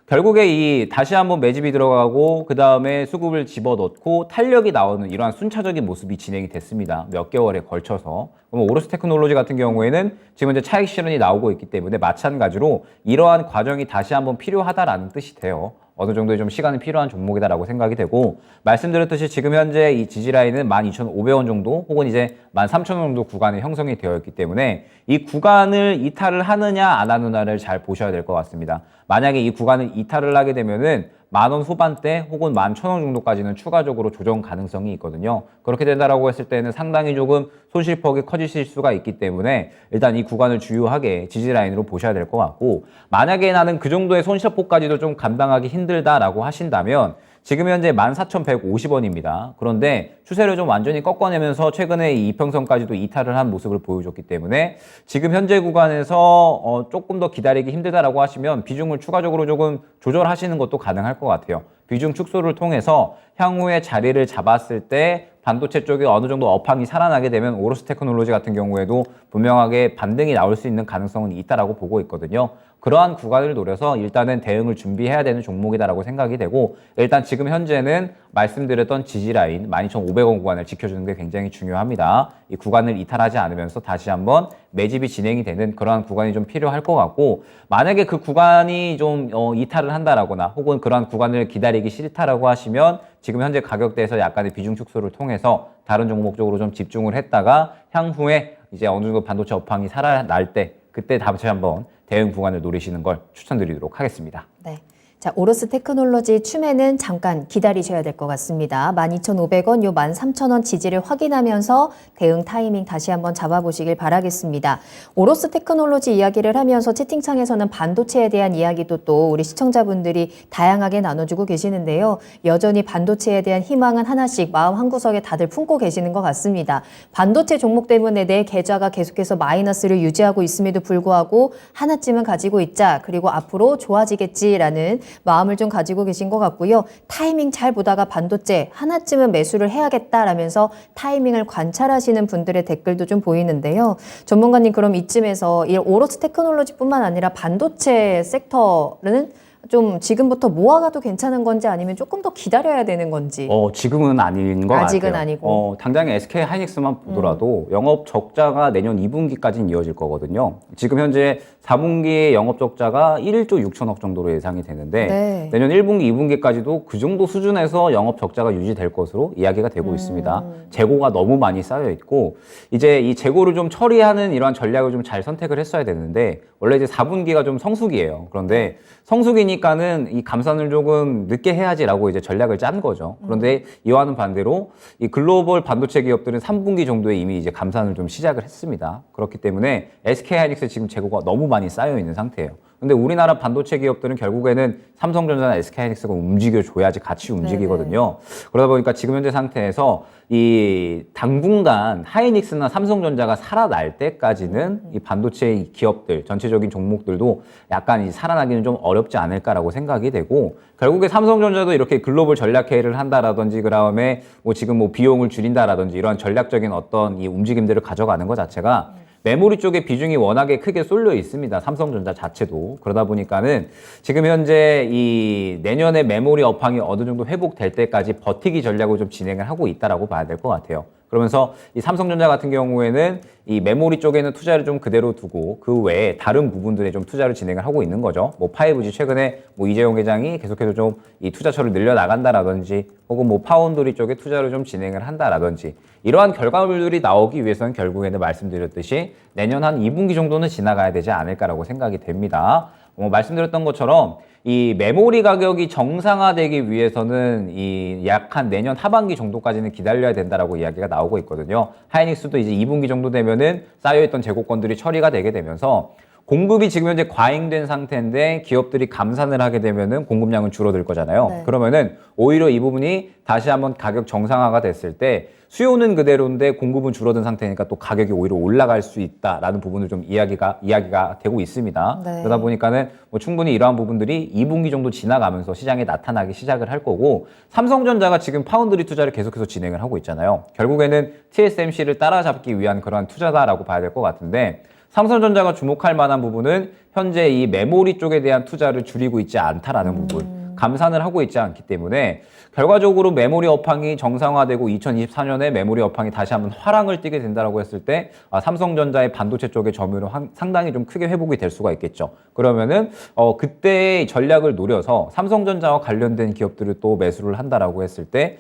결국에 이 다시 한번 매집이 들어가고 그 다음에 수급을 집어넣고 탄력이 나오는 이러한 순차적인 모습이 진행이 됐습니다. 몇 개월에 걸쳐서. 그럼 오르스 테크놀로지 같은 경우에는 지금 이제 차익 실현이 나오고 있기 때문에 마찬가지로 이러한 과정이 다시 한번 필요하다라는 뜻이 돼요. 어느 정도의 좀 시간이 필요한 종목이다라고 생각이 되고, 말씀드렸듯이 지금 현재 이 지지라인은 12,500원 정도 혹은 이제 13,000원 정도 구간에 형성이 되어 있기 때문에 이 구간을 이탈을 하느냐 안 하느냐를 잘 보셔야 될 것 같습니다. 만약에 이 구간을 이탈을 하게 되면은 10,000원 후반대 혹은 11,000원 정도까지는 추가적으로 조정 가능성이 있거든요. 그렇게 된다라고 했을 때는 상당히 조금 손실폭이 커지실 수가 있기 때문에 일단 이 구간을 주요하게 지지라인으로 보셔야 될 것 같고, 만약에 나는 그 정도의 손실폭까지도 좀 감당하기 힘들다라고 하신다면 지금 현재 14,150원입니다. 그런데 추세를 좀 완전히 꺾어내면서 최근에 이 이평선까지도 이탈을 한 모습을 보여줬기 때문에 지금 현재 구간에서 조금 더 기다리기 힘들다라고 하시면 비중을 추가적으로 조금 조절하시는 것도 가능할 것 같아요. 비중 축소를 통해서 향후에 자리를 잡았을 때 반도체 쪽에 어느 정도 업황이 살아나게 되면 오르스 테크놀로지 같은 경우에도 분명하게 반등이 나올 수 있는 가능성은 있다라고 보고 있거든요. 그러한 구간을 노려서 일단은 대응을 준비해야 되는 종목이다라고 생각이 되고, 일단 지금 현재는 말씀드렸던 지지라인 12,500원 구간을 지켜주는 게 굉장히 중요합니다. 이 구간을 이탈하지 않으면서 다시 한번 매집이 진행이 되는 그러한 구간이 좀 필요할 것 같고, 만약에 그 구간이 좀 이탈을 한다라거나 혹은 그러한 구간을 기다리기 싫다라고 하시면 지금 현재 가격대에서 약간의 비중 축소를 통해서 다른 종목 쪽으로 좀 집중을 했다가 향후에 이제 어느 정도 반도체 업황이 살아날 때 그때 다시 한번 대응 구간을 노리시는 걸 추천드리도록 하겠습니다. 네. 자, 오르스 테크놀로지 춤에는 잠깐 기다리셔야 될 것 같습니다. 12,500원, 요 13,000원 지지를 확인하면서 대응 타이밍 다시 한번 잡아보시길 바라겠습니다. 오르스 테크놀로지 이야기를 하면서 채팅창에서는 반도체에 대한 이야기도 또 우리 시청자분들이 다양하게 나눠주고 계시는데요. 여전히 반도체에 대한 희망은 하나씩 마음 한구석에 다들 품고 계시는 것 같습니다. 반도체 종목 때문에 내 계좌가 계속해서 마이너스를 유지하고 있음에도 불구하고 하나쯤은 가지고 있자, 그리고 앞으로 좋아지겠지라는 마음을 좀 가지고 계신 것 같고요. 타이밍 잘 보다가 반도체 하나쯤은 매수를 해야겠다라면서 타이밍을 관찰하시는 분들의 댓글도 좀 보이는데요. 전문가님, 그럼 이쯤에서 이 오로스 테크놀로지뿐만 아니라 반도체 섹터는 좀 지금부터 모아가도 괜찮은 건지 아니면 조금 더 기다려야 되는 건지. 지금은 아닌 것 아직은 같아요. 아니고. 당장에 SK 하이닉스만 보더라도 영업 적자가 내년 2분기까지는 이어질 거거든요. 지금 현재 4분기에 영업 적자가 1조 6천억 정도로 예상이 되는데 네. 내년 1분기, 2분기까지도 그 정도 수준에서 영업 적자가 유지될 것으로 이야기가 되고 있습니다. 재고가 너무 많이 쌓여 있고 이제 이 재고를 좀 처리하는 이러한 전략을 좀 잘 선택을 했어야 되는데, 원래 이제 4분기가 좀 성수기예요. 그런데 성수기니까는 이 감산을 조금 늦게 해야지라고 이제 전략을 짠 거죠. 그런데 이와는 반대로 이 글로벌 반도체 기업들은 3분기 정도에 이미 이제 감산을 좀 시작을 했습니다. 그렇기 때문에 SK 하이닉스 지금 재고가 너무 많이 많이 쌓여 있는 상태예요. 근데 우리나라 반도체 기업들은 결국에는 삼성전자나 SK하이닉스가 움직여줘야지 같이 움직이거든요. 그러다 보니까 지금 현재 상태에서 이 당분간 하이닉스나 삼성전자가 살아날 때까지는 이 반도체 기업들, 전체적인 종목들도 약간 이 살아나기는 좀 어렵지 않을까라고 생각이 되고, 결국에 삼성전자도 이렇게 글로벌 전략 회의를 한다라든지, 그다음에 뭐 지금 뭐 비용을 줄인다라든지 이러한 전략적인 어떤 이 움직임들을 가져가는 것 자체가 메모리 쪽에 비중이 워낙에 크게 쏠려 있습니다. 삼성전자 자체도. 그러다 보니까는 지금 현재 이 내년에 메모리 업황이 어느 정도 회복될 때까지 버티기 전략을 좀 진행을 하고 있다라고 봐야 될 것 같아요. 그러면서 이 삼성전자 같은 경우에는 이 메모리 쪽에는 투자를 좀 그대로 두고 그 외에 다른 부분들에 좀 투자를 진행을 하고 있는 거죠. 뭐 5G 최근에 뭐 이재용 회장이 계속해서 좀 이 투자처를 늘려 나간다라든지, 혹은 뭐 파운드리 쪽에 투자를 좀 진행을 한다라든지, 이러한 결과물들이 나오기 위해서는 결국에는 말씀드렸듯이 내년 한 2분기 정도는 지나가야 되지 않을까라고 생각이 됩니다. 말씀드렸던 것처럼 이 메모리 가격이 정상화되기 위해서는 이 약 한 내년 하반기 정도까지는 기다려야 된다라고 이야기가 나오고 있거든요. 하이닉스도 이제 2분기 정도 되면은 쌓여있던 재고권들이 처리가 되게 되면서 공급이 지금 현재 과잉된 상태인데 기업들이 감산을 하게 되면은 공급량은 줄어들 거잖아요. 네. 그러면은 오히려 이 부분이 다시 한번 가격 정상화가 됐을 때 수요는 그대로인데 공급은 줄어든 상태니까 또 가격이 오히려 올라갈 수 있다라는 부분을 좀 이야기가 되고 있습니다. 네. 그러다 보니까는 뭐 충분히 이러한 부분들이 2분기 정도 지나가면서 시장에 나타나기 시작을 할 거고, 삼성전자가 지금 파운드리 투자를 계속해서 진행을 하고 있잖아요. 결국에는 TSMC를 따라잡기 위한 그러한 투자다라고 봐야 될 것 같은데, 삼성전자가 주목할 만한 부분은 현재 이 메모리 쪽에 대한 투자를 줄이고 있지 않다라는 부분, 감산을 하고 있지 않기 때문에 결과적으로 메모리 업황이 정상화되고 2024년에 메모리 업황이 다시 한번 화랑을 띠게 된다고 했을 때 삼성전자의 반도체 쪽의 점유율은 상당히 좀 크게 회복이 될 수가 있겠죠. 그러면은 그때의 전략을 노려서 삼성전자와 관련된 기업들을 또 매수를 한다라고 했을 때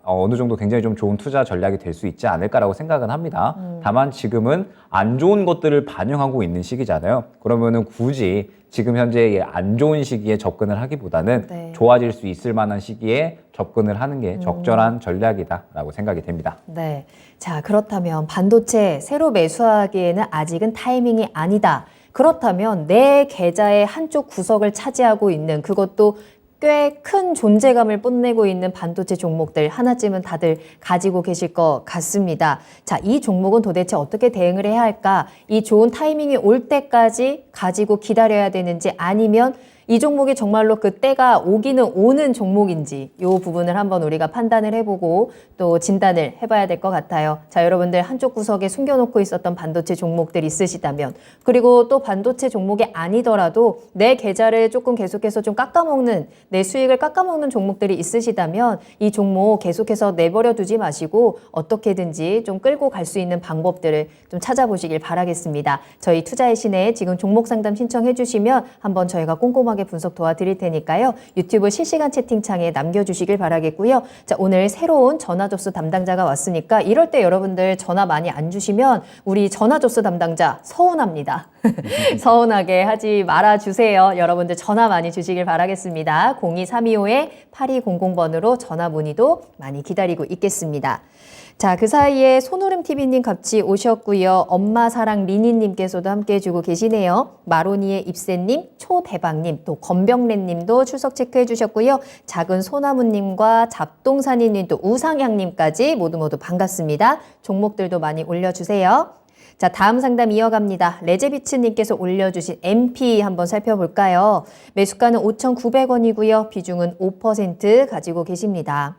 어느 정도 굉장히 좀 좋은 투자 전략이 될 수 있지 않을까라고 생각은 합니다. 다만 지금은 안 좋은 것들을 반영하고 있는 시기잖아요. 그러면은 굳이 지금 현재 안 좋은 시기에 접근을 하기보다는 네. 좋아질 수 있을 만한 시기에 접근을 하는 게 적절한 전략이다라고 생각이 됩니다. 네. 자, 그렇다면 반도체 새로 매수하기에는 아직은 타이밍이 아니다. 그렇다면 내 계좌의 한쪽 구석을 차지하고 있는, 그것도 꽤 큰 존재감을 뽐내고 있는 반도체 종목들 하나쯤은 다들 가지고 계실 것 같습니다. 자, 이 종목은 도대체 어떻게 대응을 해야 할까? 이 좋은 타이밍이 올 때까지 가지고 기다려야 되는지, 아니면 이 종목이 정말로 그 때가 오기는 오는 종목인지, 이 부분을 한번 우리가 판단을 해보고 또 진단을 해봐야 될 것 같아요. 자, 여러분들 한쪽 구석에 숨겨놓고 있었던 반도체 종목들 있으시다면, 그리고 또 반도체 종목이 아니더라도 내 계좌를 조금 계속해서 좀 깎아먹는, 내 수익을 깎아먹는 종목들이 있으시다면 이 종목 계속해서 내버려 두지 마시고 어떻게든지 좀 끌고 갈 수 있는 방법들을 좀 찾아보시길 바라겠습니다. 저희 투자의 신에 지금 종목 상담 신청해 주시면 한번 저희가 꼼꼼하게 분석 도와드릴 테니까요. 유튜브 실시간 채팅창에 남겨주시길 바라겠고요. 자, 오늘 새로운 전화 접수 담당자가 왔으니까 이럴 때 여러분들 전화 많이 안 주시면 우리 전화 접수 담당자 서운합니다. 서운하게 하지 말아주세요. 여러분들 전화 많이 주시길 바라겠습니다. 02325-8200번으로 전화 문의도 많이 기다리고 있겠습니다. 자, 그 사이에 손오름TV님 같이 오셨고요. 엄마 사랑 리니님께서도 함께 해주고 계시네요. 마로니의 입새님, 초대박님, 또 건병래님도 출석 체크해 주셨고요. 작은 소나무님과 잡동사니님, 또 우상향님까지 모두 반갑습니다. 종목들도 많이 올려주세요. 자, 다음 상담 이어갑니다. 레제비츠님께서 올려주신 MP 한번 살펴볼까요? 매수가는 5,900원이고요. 비중은 5% 가지고 계십니다.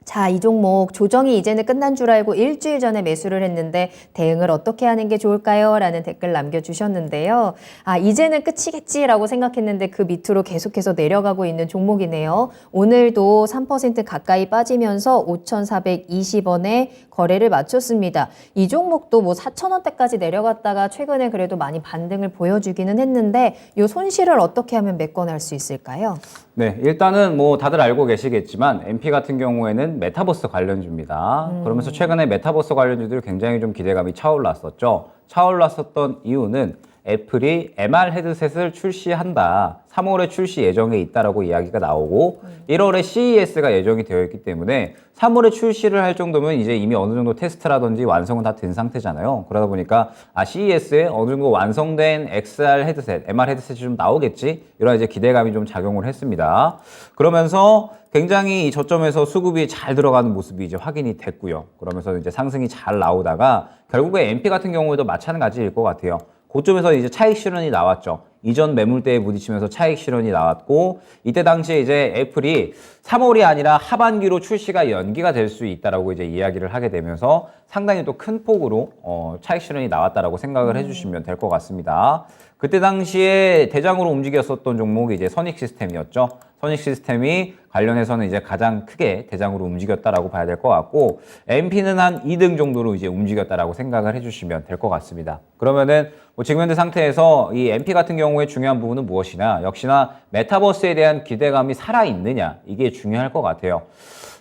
자, 이 종목 조정이 이제는 끝난 줄 알고 일주일 전에 매수를 했는데 대응을 어떻게 하는 게 좋을까요? 라는 댓글 남겨주셨는데요. 이제는 끝이겠지라고 생각했는데 그 밑으로 계속해서 내려가고 있는 종목이네요. 오늘도 3% 가까이 빠지면서 5,420원에 거래를 마쳤습니다. 이 종목도 뭐 4,000원대까지 내려갔다가 최근에 그래도 많이 반등을 보여주기는 했는데 이 손실을 어떻게 하면 메꿔낼 수 있을까요? 네, 일단은 뭐 다들 알고 계시겠지만 MP 같은 경우에는 메타버스 관련주입니다. 그러면서 최근에 메타버스 관련주들이 굉장히 좀 기대감이 차올랐었죠. 차올랐었던 이유는 애플이 MR 헤드셋을 출시한다. 3월에 출시 예정에 있다라고 이야기가 나오고 1월에 CES가 예정이 되어 있기 때문에 3월에 출시를 할 정도면 이제 이미 어느 정도 테스트라든지 완성은 다 된 상태잖아요. 그러다 보니까 CES에 어느 정도 완성된 XR 헤드셋, MR 헤드셋이 좀 나오겠지? 이런 이제 기대감이 좀 작용을 했습니다. 그러면서 굉장히 이 저점에서 수급이 잘 들어가는 모습이 이제 확인이 됐고요. 그러면서 이제 상승이 잘 나오다가 결국에 MP 같은 경우에도 마찬가지일 것 같아요. 고점에서 이제 차익 실현이 나왔죠. 이전 매물대에 부딪히면서 차익 실현이 나왔고 이때 당시에 이제 애플이 3월이 아니라 하반기로 출시가 연기가 될 수 있다라고 이제 이야기를 하게 되면서 상당히 또 큰 폭으로 차익 실현이 나왔다라고 생각을 해주시면 될 것 같습니다. 그때 당시에 대장으로 움직였었던 종목이 이제 선익 시스템이었죠. 선익 시스템이 관련해서는 이제 가장 크게 대장으로 움직였다라고 봐야 될 것 같고 MP는 한 2등 정도로 이제 움직였다라고 생각을 해주시면 될 것 같습니다. 그러면은 뭐 지금 현재 상태에서 이 MP 같은 경우에 중요한 부분은 무엇이냐? 역시나 메타버스에 대한 기대감이 살아있느냐? 이게 중요할 것 같아요.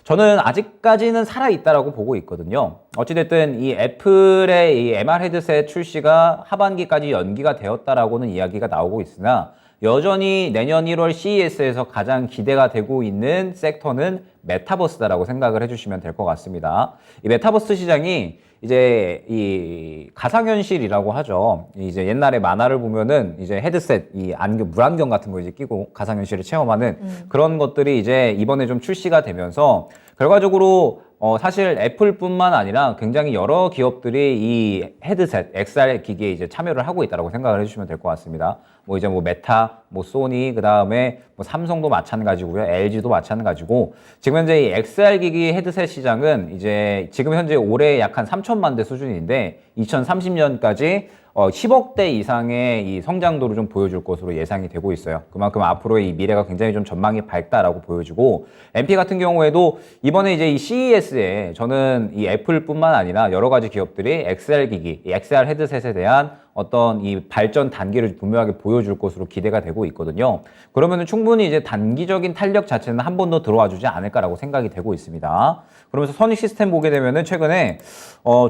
저는 아직까지는 살아있다라고 보고 있거든요. 어찌됐든 이 애플의 이 MR 헤드셋 출시가 하반기까지 연기가 되었다라고는 이야기가 나오고 있으나 여전히 내년 1월 CES에서 가장 기대가 되고 있는 섹터는 메타버스다라고 생각을 해주시면 될 것 같습니다. 이 메타버스 시장이 이제 이 가상현실이라고 하죠. 이제 옛날에 만화를 보면은 이제 헤드셋, 이 안경, 물안경 같은 거 이제 끼고 가상현실을 체험하는 그런 것들이 이제 이번에 좀 출시가 되면서 결과적으로 사실 애플뿐만 아니라 굉장히 여러 기업들이 이 헤드셋, XR 기기에 이제 참여를 하고 있다고 생각을 해주시면 될 것 같습니다. 뭐 이제 뭐 메타, 뭐 소니, 그 다음에 뭐 삼성도 마찬가지고요. LG도 마찬가지고 지금 현재 이 XR 기기 헤드셋 시장은 이제 지금 현재 올해 약 한 3천만 대 수준인데 2030년까지 10억 대 이상의 이 성장도를 좀 보여줄 것으로 예상이 되고 있어요. 그만큼 앞으로의 이 미래가 굉장히 좀 전망이 밝다라고 보여지고 MP 같은 경우에도 이번에 이제 이 CES에 저는 이 애플뿐만 아니라 여러 가지 기업들이 XR 기기, 이 XR 헤드셋에 대한 어떤 이 발전 단계를 분명하게 보여줄 것으로 기대가 되고 있거든요. 그러면은 충분히 이제 단기적인 탄력 자체는 한 번 더 들어와 주지 않을까라고 생각이 되고 있습니다. 그러면서 선익 시스템 보게 되면은 최근에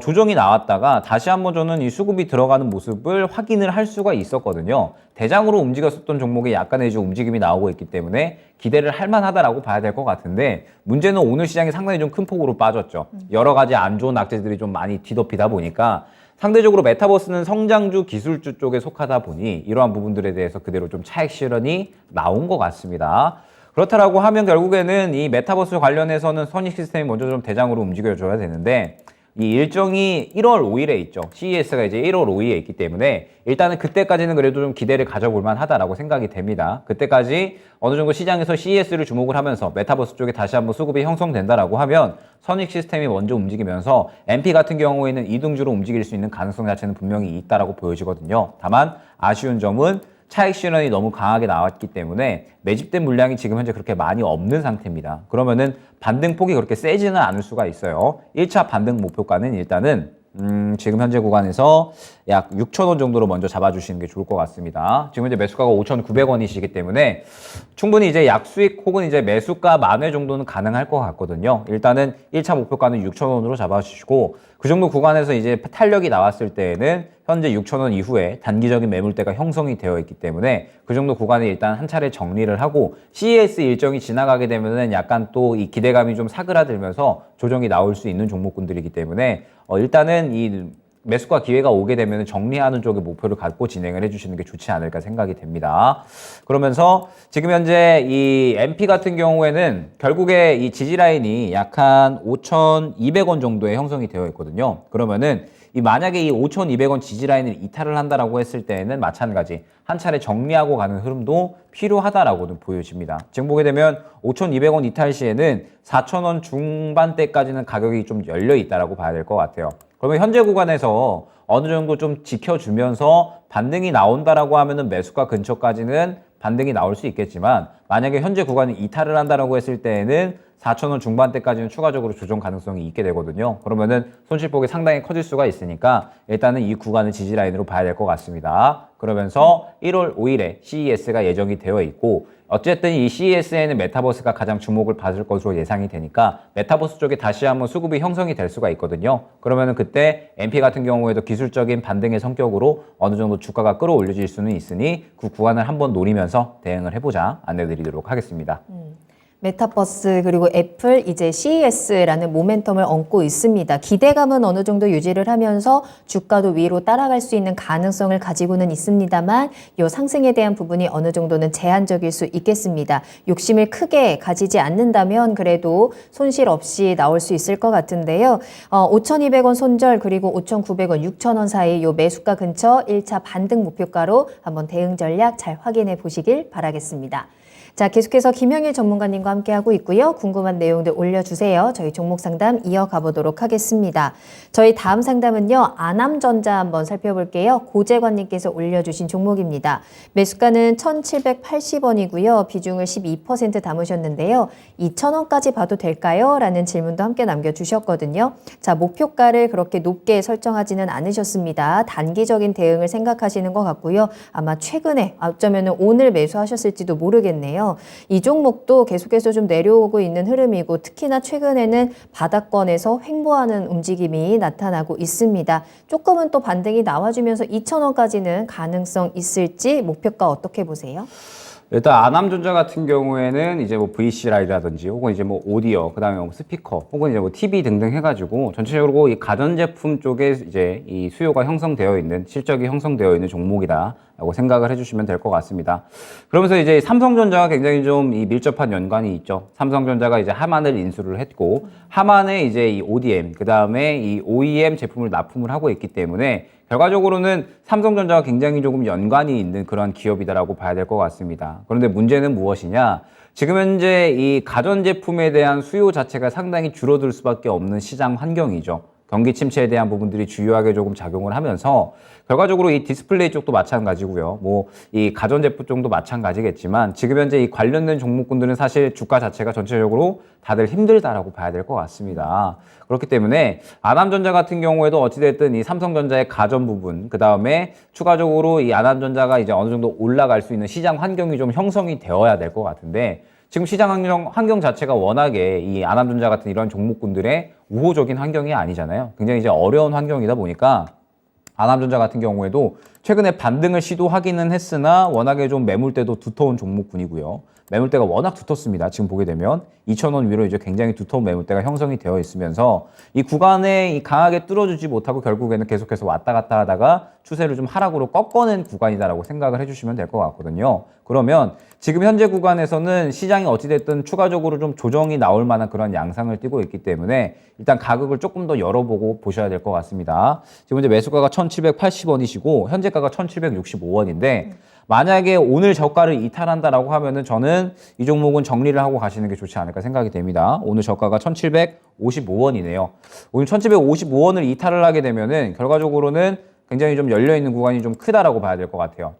조정이 나왔다가 다시 한번 저는 이 수급이 들어가는 모습을 확인을 할 수가 있었거든요. 대장으로 움직였었던 종목에 약간의 좀 움직임이 나오고 있기 때문에 기대를 할 만하다라고 봐야 될 것 같은데 문제는 오늘 시장이 상당히 좀 큰 폭으로 빠졌죠. 여러 가지 안 좋은 악재들이 좀 많이 뒤덮이다 보니까 상대적으로 메타버스는 성장주 기술주 쪽에 속하다 보니 이러한 부분들에 대해서 그대로 좀 차익 실현이 나온 것 같습니다. 그렇다라고 하면 결국에는 이 메타버스 관련해서는 선익 시스템이 먼저 좀 대장으로 움직여줘야 되는데 이 일정이 1월 5일에 있죠. CES가 이제 1월 5일에 있기 때문에 일단은 그때까지는 그래도 좀 기대를 가져볼 만하다라고 생각이 됩니다. 그때까지 어느 정도 시장에서 CES를 주목을 하면서 메타버스 쪽에 다시 한번 수급이 형성된다라고 하면 선익 시스템이 먼저 움직이면서 MP 같은 경우에는 이등주로 움직일 수 있는 가능성 자체는 분명히 있다라고 보여지거든요. 다만 아쉬운 점은 차익 실현이 너무 강하게 나왔기 때문에 매집된 물량이 지금 현재 그렇게 많이 없는 상태입니다. 그러면은 반등폭이 그렇게 세지는 않을 수가 있어요. 1차 반등 목표가는 일단은 지금 현재 구간에서 약 6,000원 정도로 먼저 잡아주시는 게 좋을 것 같습니다. 지금 현재 매수가가 5,900원이시기 때문에 충분히 이제 약수익 혹은 이제 매수가 만회 정도는 가능할 것 같거든요. 일단은 1차 목표가는 6,000원으로 잡아주시고 그 정도 구간에서 이제 탄력이 나왔을 때에는 현재 6,000원 이후에 단기적인 매물대가 형성이 되어 있기 때문에 그 정도 구간에 일단 한 차례 정리를 하고 CES 일정이 지나가게 되면은 약간 또 이 기대감이 좀 사그라들면서 조정이 나올 수 있는 종목군들이기 때문에 일단은 이 매수가 기회가 오게 되면 정리하는 쪽에 목표를 갖고 진행을 해주시는 게 좋지 않을까 생각이 됩니다. 그러면서 지금 현재 이 MP 같은 경우에는 결국에 이 지지라인이 약 한 5,200원 정도에 형성이 되어 있거든요. 그러면은 만약에 이 5,200원 지지라인을 이탈을 한다라고 했을 때는 마찬가지 한 차례 정리하고 가는 흐름도 필요하다라고는 보여집니다. 지금 보게 되면 5,200원 이탈 시에는 4,000원 중반대까지는 가격이 좀 열려 있다라고 봐야 될 것 같아요. 그러면 현재 구간에서 어느 정도 좀 지켜주면서 반등이 나온다라고 하면은 매수가 근처까지는 반등이 나올 수 있겠지만 만약에 현재 구간이 이탈을 한다라고 했을 때에는 4,000원 중반대까지는 추가적으로 조정 가능성이 있게 되거든요. 그러면은 손실폭이 상당히 커질 수가 있으니까 일단은 이 구간을 지지라인으로 봐야 될 것 같습니다. 그러면서 1월 5일에 CES가 예정이 되어 있고 어쨌든 이 CES에는 메타버스가 가장 주목을 받을 것으로 예상이 되니까 메타버스 쪽에 다시 한번 수급이 형성이 될 수가 있거든요. 그러면은 그때 MP 같은 경우에도 기술적인 반등의 성격으로 어느 정도 주가가 끌어올려질 수는 있으니 그 구간을 한번 노리면서 대응을 해보자 안내드리도록 하겠습니다. 메타버스 그리고 애플 이제 CES라는 모멘텀을 얹고 있습니다. 기대감은 어느 정도 유지를 하면서 주가도 위로 따라갈 수 있는 가능성을 가지고는 있습니다만 이 상승에 대한 부분이 어느 정도는 제한적일 수 있겠습니다. 욕심을 크게 가지지 않는다면 그래도 손실 없이 나올 수 있을 것 같은데요. 5,200원 손절 그리고 5,900원, 6,000원 사이 이 매수가 근처 1차 반등 목표가로 한번 대응 전략 잘 확인해 보시길 바라겠습니다. 자, 계속해서 김영일 전문가님과 함께하고 있고요. 궁금한 내용들 올려주세요. 저희 종목 상담 이어가 보도록 하겠습니다. 저희 다음 상담은요. 아남전자 한번 살펴볼게요. 고재관님께서 올려주신 종목입니다. 매수가는 1,780원이고요. 비중을 12% 담으셨는데요. 2,000원까지 봐도 될까요? 라는 질문도 함께 남겨주셨거든요. 자, 목표가를 그렇게 높게 설정하지는 않으셨습니다. 단기적인 대응을 생각하시는 것 같고요. 아마 최근에 어쩌면 오늘 매수하셨을지도 모르겠네요. 이 종목도 계속해서 좀 내려오고 있는 흐름이고 특히나 최근에는 바닥권에서 횡보하는 움직임이 나타나고 있습니다. 조금은 또 반등이 나와주면서 2,000원까지는 가능성 있을지 목표가 어떻게 보세요? 일단 아남전자 같은 경우에는 이제 뭐 VC라든지 혹은 이제 뭐 오디오, 그다음에 뭐 스피커, 혹은 이제 뭐 TV 등등 해가지고 전체적으로 이 가전제품 쪽에 이제 이 수요가 형성되어 있는 실적이 형성되어 있는 종목이다라고 생각을 해주시면 될 것 같습니다. 그러면서 이제 삼성전자가 굉장히 좀 이 밀접한 연관이 있죠. 삼성전자가 이제 하만을 인수를 했고 하만에 이제 이 ODM, 그다음에 이 OEM 제품을 납품을 하고 있기 때문에 결과적으로는 삼성전자가 굉장히 조금 연관이 있는 그런 기업이다라고 봐야 될 것 같습니다. 그런데 문제는 무엇이냐? 지금 현재 이 가전제품에 대한 수요 자체가 상당히 줄어들 수밖에 없는 시장 환경이죠. 경기 침체에 대한 부분들이 주요하게 조금 작용을 하면서 결과적으로 이 디스플레이 쪽도 마찬가지고요. 뭐 이 가전제품 쪽도 마찬가지겠지만 지금 현재 이 관련된 종목군들은 사실 주가 자체가 전체적으로 다들 힘들다라고 봐야 될 것 같습니다. 그렇기 때문에 아남전자 같은 경우에도 어찌됐든 이 삼성전자의 가전 부분, 그 다음에 추가적으로 이 아남전자가 이제 어느 정도 올라갈 수 있는 시장 환경이 좀 형성이 되어야 될 것 같은데 지금 시장 환경 자체가 워낙에 이 아남전자 같은 이런 종목군들의 우호적인 환경이 아니잖아요. 굉장히 이제 어려운 환경이다 보니까 아남전자 같은 경우에도 최근에 반등을 시도하기는 했으나 워낙에 좀 매물대도 두터운 종목군이고요. 매물대가 워낙 두텁습니다. 지금 보게 되면 2,000원 위로 이제 굉장히 두터운 매물대가 형성이 되어 있으면서 이 구간에 강하게 뚫어주지 못하고 결국에는 계속해서 왔다 갔다 하다가 추세를 좀 하락으로 꺾어낸 구간이다라고 생각을 해주시면 될 것 같거든요. 그러면 지금 현재 구간에서는 시장이 어찌됐든 추가적으로 좀 조정이 나올 만한 그런 양상을 띠고 있기 때문에 일단 가격을 조금 더 열어보고 보셔야 될 것 같습니다. 지금 이제 매수가가 1,780원이시고 현재가가 1,765원인데 만약에 오늘 저가를 이탈한다라고 하면은 저는 이 종목은 정리를 하고 가시는 게 좋지 않을까 생각이 됩니다. 오늘 저가가 1,755원이네요. 오늘 1,755원을 이탈을 하게 되면은 결과적으로는 굉장히 좀 열려있는 구간이 좀 크다라고 봐야 될 것 같아요.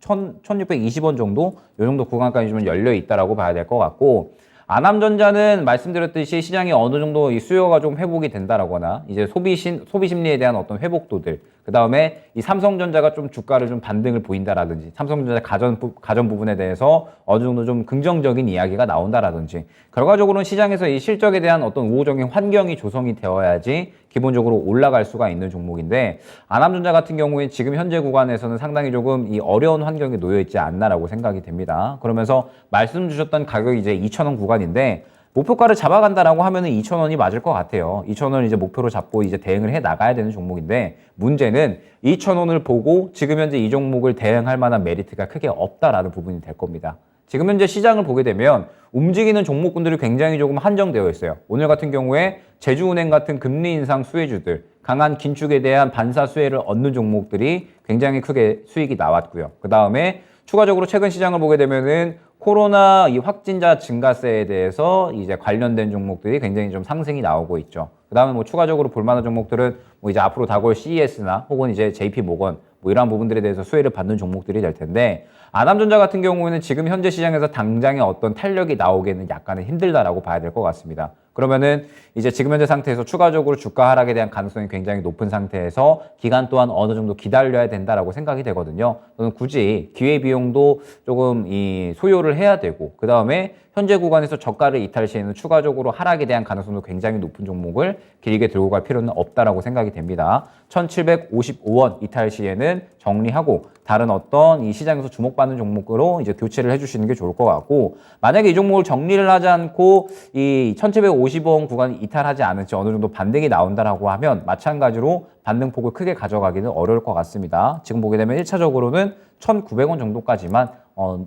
1,620원 정도? 이 정도 구간까지 좀 열려있다라고 봐야 될 것 같고 아남전자는 말씀드렸듯이 시장이 어느 정도 이 수요가 좀 회복이 된다라거나 이제 소비 심리에 대한 어떤 회복도들 그 다음에 이 삼성전자가 좀 주가를 좀 반등을 보인다라든지 삼성전자 가전 부분에 대해서 어느 정도 좀 긍정적인 이야기가 나온다라든지 결과적으로는 시장에서 이 실적에 대한 어떤 우호적인 환경이 조성이 되어야지 기본적으로 올라갈 수가 있는 종목인데 아남전자 같은 경우에 지금 현재 구간에서는 상당히 조금 이 어려운 환경에 놓여 있지 않나라고 생각이 됩니다. 그러면서 말씀 주셨던 가격이 이제 2,000원 구간인데 목표가를 잡아간다라고 하면은 2,000원이 맞을 것 같아요. 2,000원을 이제 목표로 잡고 이제 대응을 해 나가야 되는 종목인데 문제는 2,000원을 보고 지금 현재 이 종목을 대응할 만한 메리트가 크게 없다라는 부분이 될 겁니다. 지금 현재 시장을 보게 되면 움직이는 종목군들이 굉장히 조금 한정되어 있어요. 오늘 같은 경우에 제주은행 같은 금리 인상 수혜주들, 강한 긴축에 대한 반사 수혜를 얻는 종목들이 굉장히 크게 수익이 나왔고요. 그 다음에 추가적으로 최근 시장을 보게 되면은 코로나 이 확진자 증가세에 대해서 이제 관련된 종목들이 굉장히 좀 상승이 나오고 있죠. 그 다음에 뭐 추가적으로 볼만한 종목들은 뭐 이제 앞으로 다가올 CES나 혹은 이제 JP 모건 뭐 이러한 부분들에 대해서 수혜를 받는 종목들이 될 텐데 아담전자 같은 경우에는 지금 현재 시장에서 당장의 어떤 탄력이 나오기에는 약간은 힘들다라고 봐야 될 것 같습니다. 그러면은 이제 지금 현재 상태에서 추가적으로 주가 하락에 대한 가능성이 굉장히 높은 상태에서 기간 또한 어느 정도 기다려야 된다라고 생각이 되거든요. 저는 굳이 기회비용도 조금 이 소요를 해야 되고 그 다음에 현재 구간에서 저가를 이탈 시에는 추가적으로 하락에 대한 가능성도 굉장히 높은 종목을 길게 들고 갈 필요는 없다라고 생각이 됩니다. 1755원 이탈 시에는 정리하고 다른 어떤 이 시장에서 주목받는 종목으로 이제 교체를 해주시는 게 좋을 것 같고 만약에 이 종목을 정리를 하지 않고 이 1750원 구간 이탈하지 않을지 어느 정도 반등이 나온다라고 하면 마찬가지로 반등폭을 크게 가져가기는 어려울 것 같습니다. 지금 보게 되면 1차적으로는 1,900원 정도까지만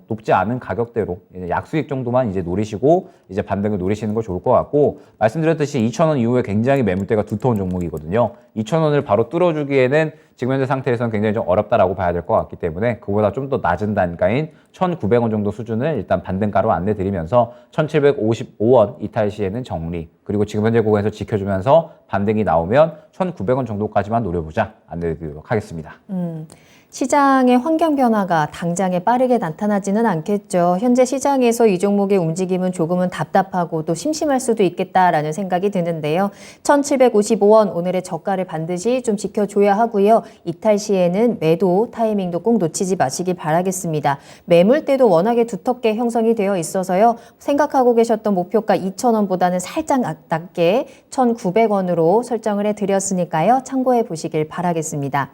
높지 않은 가격대로 이제 약수익 정도만 이제 노리시고 이제 반등을 노리시는 거 좋을 것 같고 말씀드렸듯이 2,000원 이후에 굉장히 매물대가 두터운 종목이거든요. 2,000원을 바로 뚫어주기에는 지금 현재 상태에서는 굉장히 좀 어렵다라고 봐야 될 것 같기 때문에 그보다 좀 더 낮은 단가인 1,900원 정도 수준을 일단 반등가로 안내드리면서 1,755원 이탈 시에는 정리 그리고 지금 현재 구간에서 지켜주면서 반등이 나오면 1,900원 정도까지만 노려보자 안내드리도록 하겠습니다. 시장의 환경 변화가 당장에 빠르게 나타나지는 않겠죠. 현재 시장에서 이 종목의 움직임은 조금은 답답하고 또 심심할 수도 있겠다라는 생각이 드는데요. 1755원 오늘의 저가를 반드시 좀 지켜줘야 하고요. 이탈 시에는 매도 타이밍도 꼭 놓치지 마시길 바라겠습니다. 매물대도 워낙에 두텁게 형성이 되어 있어서요. 생각하고 계셨던 목표가 2,000원보다는 살짝 낮게 1,900원으로 설정을 해드렸으니까요. 참고해 보시길 바라겠습니다.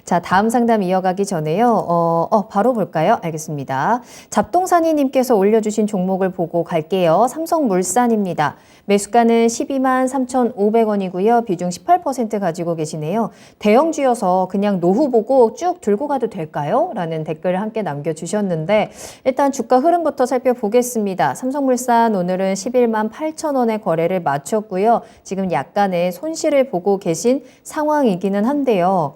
자, 다음 상담 이어가기 전에요. 바로 볼까요? 알겠습니다. 잡동사니님께서 올려주신 종목을 보고 갈게요. 삼성물산입니다. 매수가는 12만 3,500원이고요. 비중 18% 가지고 계시네요. 대형주여서 그냥 노후 보고 쭉 들고 가도 될까요? 라는 댓글을 함께 남겨주셨는데 일단 주가 흐름부터 살펴보겠습니다. 삼성물산 오늘은 11만 8천원의 거래를 마쳤고요. 지금 약간의 손실을 보고 계신 상황이기는 한데요.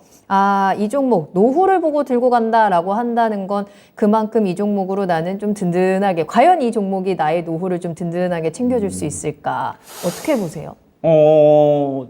이 종목 노후를 보고 들고 간다라고 한다는 건 그만큼 이 종목으로 나는 좀 든든하게 과연 이 종목이 나의 노후를 좀 든든하게 챙겨줄 수 있을까? 어떻게 보세요?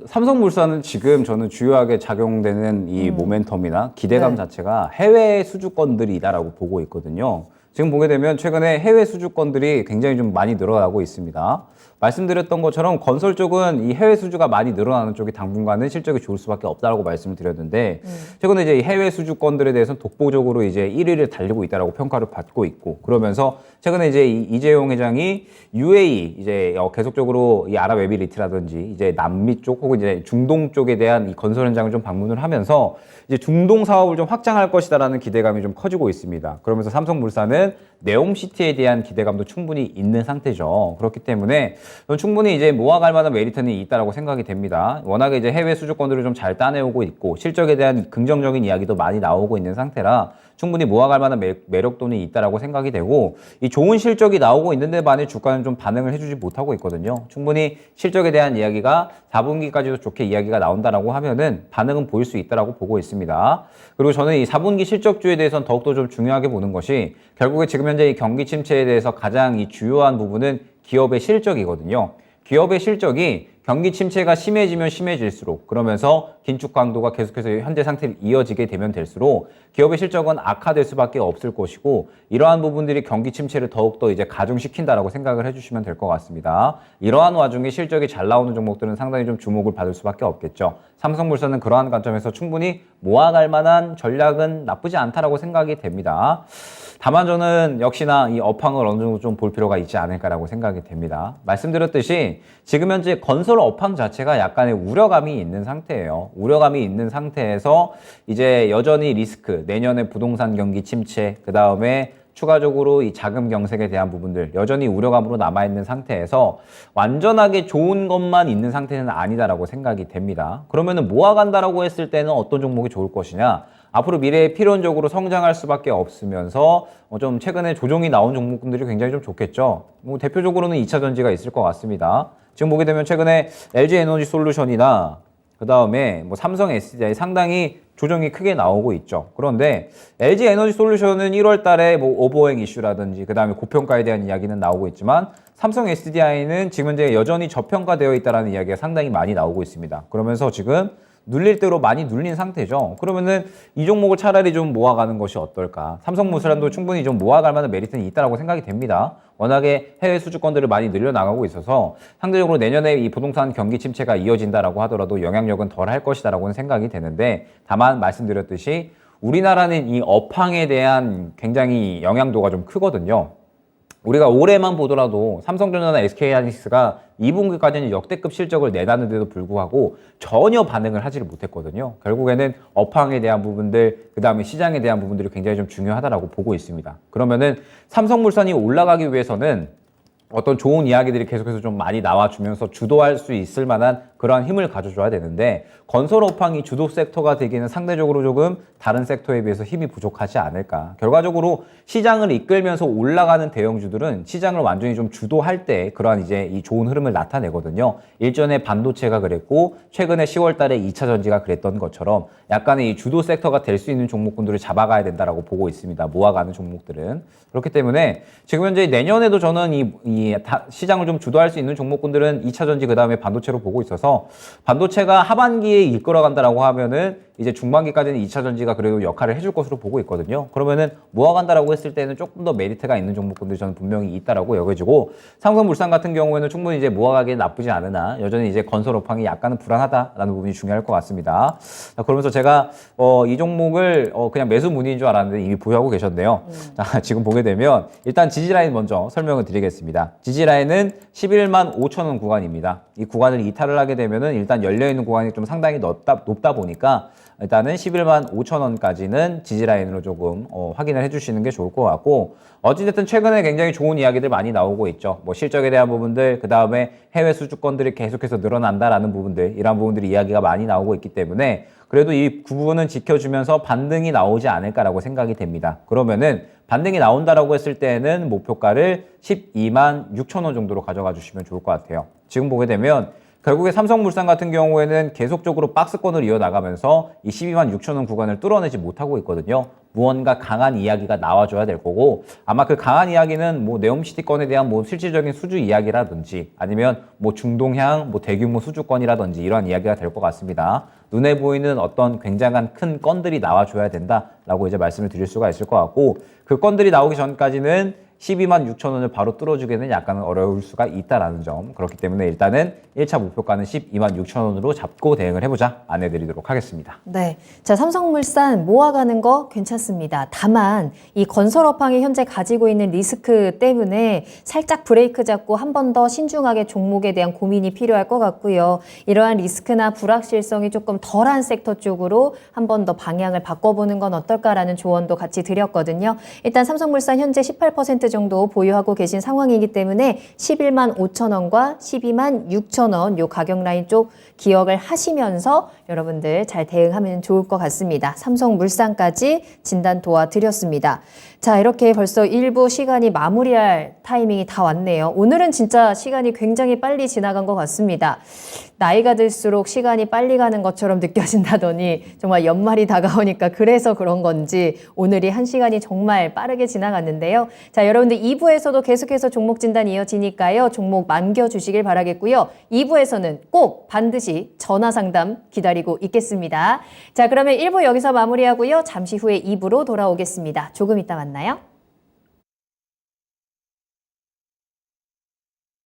삼성물산은 지금 저는 주요하게 작용되는 이 모멘텀이나 기대감 네. 자체가 해외 수주권들이다라고 보고 있거든요. 지금 보게 되면 최근에 해외 수주권들이 굉장히 좀 많이 늘어나고 있습니다. 말씀드렸던 것처럼 건설 쪽은 이 해외 수주가 많이 늘어나는 쪽이 당분간은 실적이 좋을 수밖에 없다라고 말씀을 드렸는데 최근에 이제 이 해외 수주권들에 대해서는 독보적으로 이제 1위를 달리고 있다라고 평가를 받고 있고 그러면서 최근에 이제 이재용 회장이 UAE 이제 계속적으로 이 아랍에미리트라든지 이제 남미 쪽 혹은 이제 중동 쪽에 대한 이 건설 현장을 좀 방문을 하면서 이제 중동 사업을 좀 확장할 것이다라는 기대감이 좀 커지고 있습니다. 그러면서 삼성물산은 네옴시티에 대한 기대감도 충분히 있는 상태죠. 그렇기 때문에 충분히 이제 모아갈 만한 메리트는 있다라고 생각이 됩니다. 워낙에 이제 해외 수주권들을 좀 잘 따내오고 있고 실적에 대한 긍정적인 이야기도 많이 나오고 있는 상태라 충분히 모아갈 만한 매력도는 있다라고 생각이 되고 이 좋은 실적이 나오고 있는데 만일 주가는 좀 반응을 해주지 못하고 있거든요. 충분히 실적에 대한 이야기가 4분기까지도 좋게 이야기가 나온다라고 하면은 반응은 보일 수 있다라고 보고 있습니다. 그리고 저는 이 4분기 실적주에 대해서는 더욱더 좀 중요하게 보는 것이 결국에 지금 현재 이 경기 침체에 대해서 가장 이 주요한 부분은 기업의 실적이거든요. 기업의 실적이 경기 침체가 심해지면 심해질수록 그러면서 긴축 강도가 계속해서 현재 상태를 이어지게 되면 될수록 기업의 실적은 악화될 수밖에 없을 것이고 이러한 부분들이 경기 침체를 더욱더 이제 가중시킨다라고 생각을 해주시면 될 것 같습니다. 이러한 와중에 실적이 잘 나오는 종목들은 상당히 좀 주목을 받을 수밖에 없겠죠. 삼성물산은 그러한 관점에서 충분히 모아갈 만한 전략은 나쁘지 않다라고 생각이 됩니다. 다만 저는 역시나 이 업황을 어느 정도 좀 볼 필요가 있지 않을까라고 생각이 됩니다. 말씀드렸듯이 지금 현재 건설 업황 자체가 약간의 우려감이 있는 상태예요. 우려감이 있는 상태에서 이제 여전히 리스크, 내년에 부동산 경기 침체, 그 다음에 추가적으로 이 자금 경색에 대한 부분들 여전히 우려감으로 남아있는 상태에서 완전하게 좋은 것만 있는 상태는 아니다라고 생각이 됩니다. 그러면은 모아간다라고 했을 때는 어떤 종목이 좋을 것이냐? 앞으로 미래에 필연적으로 성장할 수밖에 없으면서 좀 최근에 조정이 나온 종목들이 굉장히 좀 좋겠죠. 뭐 대표적으로는 2차 전지가 있을 것 같습니다. 지금 보게 되면 최근에 LG 에너지 솔루션이나 그 다음에 뭐 삼성 SDI 상당히 조정이 크게 나오고 있죠. 그런데 LG 에너지 솔루션은 1월 달에 뭐 오버행 이슈라든지 그 다음에 고평가에 대한 이야기는 나오고 있지만 삼성 SDI는 지금 현재 여전히 저평가되어 있다는 이야기가 상당히 많이 나오고 있습니다. 그러면서 지금 눌릴 대로 많이 눌린 상태죠. 그러면은 이 종목을 차라리 좀 모아가는 것이 어떨까. 삼성물산도 충분히 좀 모아갈 만한 메리트는 있다라고 생각이 됩니다. 워낙에 해외 수주권들을 많이 늘려나가고 있어서 상대적으로 내년에 이 부동산 경기 침체가 이어진다라고 하더라도 영향력은 덜 할 것이다라고는 생각이 되는데, 다만 말씀드렸듯이 우리나라는 이 업황에 대한 굉장히 영향도가 좀 크거든요. 우리가 올해만 보더라도 삼성전자나 SK하이닉스가 2분기까지는 역대급 실적을 내놨는데도 불구하고 전혀 반응을 하지를 못했거든요. 결국에는 업황에 대한 부분들, 그 다음에 시장에 대한 부분들이 굉장히 좀 중요하다라고 보고 있습니다. 그러면은 삼성물산이 올라가기 위해서는 어떤 좋은 이야기들이 계속해서 좀 많이 나와주면서 주도할 수 있을 만한 그러한 힘을 가져줘야 되는데, 건설 업황이 주도 섹터가 되기는 상대적으로 조금 다른 섹터에 비해서 힘이 부족하지 않을까. 결과적으로 시장을 이끌면서 올라가는 대형주들은 시장을 완전히 좀 주도할 때 그러한 이제 이 좋은 흐름을 나타내거든요. 일전에 반도체가 그랬고 최근에 10월 달에 2차 전지가 그랬던 것처럼 약간의 이 주도 섹터가 될 수 있는 종목군들을 잡아가야 된다라고 보고 있습니다. 모아가는 종목들은. 그렇기 때문에 지금 현재 내년에도 저는 시장을 좀 주도할 수 있는 종목군들은 2차 전지 그 다음에 반도체로 보고 있어서, 반도체가 하반기에 이끌어간다라고 하면은 이제 중반기까지는 2차 전지가 그래도 역할을 해줄 것으로 보고 있거든요. 그러면은 모아간다라고 했을 때는 조금 더 메리트가 있는 종목군들이 저는 분명히 있다라고 여겨지고, 삼성물산 같은 경우에는 충분히 이제 모아가기엔 나쁘지 않으나 여전히 이제 건설 업황이 약간은 불안하다라는 부분이 중요할 것 같습니다. 자, 그러면서 제가 이 종목을 그냥 매수 문의인 줄 알았는데 이미 보유하고 계셨네요. 자, 지금 보게 되면 일단 지지라인 먼저 설명을 드리겠습니다. 지지라인은 11만 5천 원 구간입니다. 이 구간을 이탈을 하게 되면은 일단 열려있는 구간이 좀 상당히 높다 보니까 일단은 11만 5천 원까지는 지지라인으로 조금 확인을 해주시는 게 좋을 것 같고, 어찌됐든 최근에 굉장히 좋은 이야기들 많이 나오고 있죠. 뭐 실적에 대한 부분들, 그 다음에 해외 수주권들이 계속해서 늘어난다라는 부분들, 이런 부분들이 이야기가 많이 나오고 있기 때문에 그래도 이 부분은 지켜주면서 반등이 나오지 않을까라고 생각이 됩니다. 그러면은 반등이 나온다라고 했을 때는 목표가를 12만 6천 원 정도로 가져가 주시면 좋을 것 같아요. 지금 보게 되면 결국에 삼성물산 같은 경우에는 계속적으로 박스권을 이어나가면서 이 12만 6천 원 구간을 뚫어내지 못하고 있거든요. 무언가 강한 이야기가 나와줘야 될 거고, 아마 그 강한 이야기는 뭐 네옴시티건에 대한 뭐 실질적인 수주 이야기라든지 아니면 뭐 중동향 뭐 대규모 수주건이라든지 이러한 이야기가 될 것 같습니다. 눈에 보이는 어떤 굉장한 큰 건들이 나와줘야 된다라고 이제 말씀을 드릴 수가 있을 것 같고, 그 건들이 나오기 전까지는 12만 6천 원을 바로 뚫어주기는 약간은 어려울 수가 있다라는 점. 그렇기 때문에 일단은 1차 목표가는 12만 6천 원으로 잡고 대응을 해보자 안내드리도록 하겠습니다. 네. 자, 삼성물산 모아가는 거 괜찮습니다. 다만 이 건설업황이 현재 가지고 있는 리스크 때문에 살짝 브레이크 잡고 한 번 더 신중하게 종목에 대한 고민이 필요할 것 같고요. 이러한 리스크나 불확실성이 조금 덜한 섹터 쪽으로 한 번 더 방향을 바꿔보는 건 어떨까라는 조언도 같이 드렸거든요. 일단 삼성물산 현재 18% 정도 보유하고 계신 상황이기 때문에 11만 5천 원과 12만 6천 원 요 가격 라인 쪽 기억을 하시면서 여러분들 잘 대응하면 좋을 것 같습니다. 삼성물산까지 진단 도와드렸습니다. 자, 이렇게 벌써 1부 시간이 마무리할 타이밍이 다 왔네요. 오늘은 진짜 시간이 굉장히 빨리 지나간 것 같습니다. 나이가 들수록 시간이 빨리 가는 것처럼 느껴진다더니 정말 연말이 다가오니까 그래서 그런 건지 오늘이 한 시간이 정말 빠르게 지나갔는데요. 자, 여러분들 2부에서도 계속해서 종목 진단 이어지니까요. 종목 남겨주시길 바라겠고요. 2부에서는 꼭 반드시 전화 상담 기다리고 있겠습니다. 자, 그러면 1부 여기서 마무리하고요. 잠시 후에 2부로 돌아오겠습니다. 조금 이따 만나요.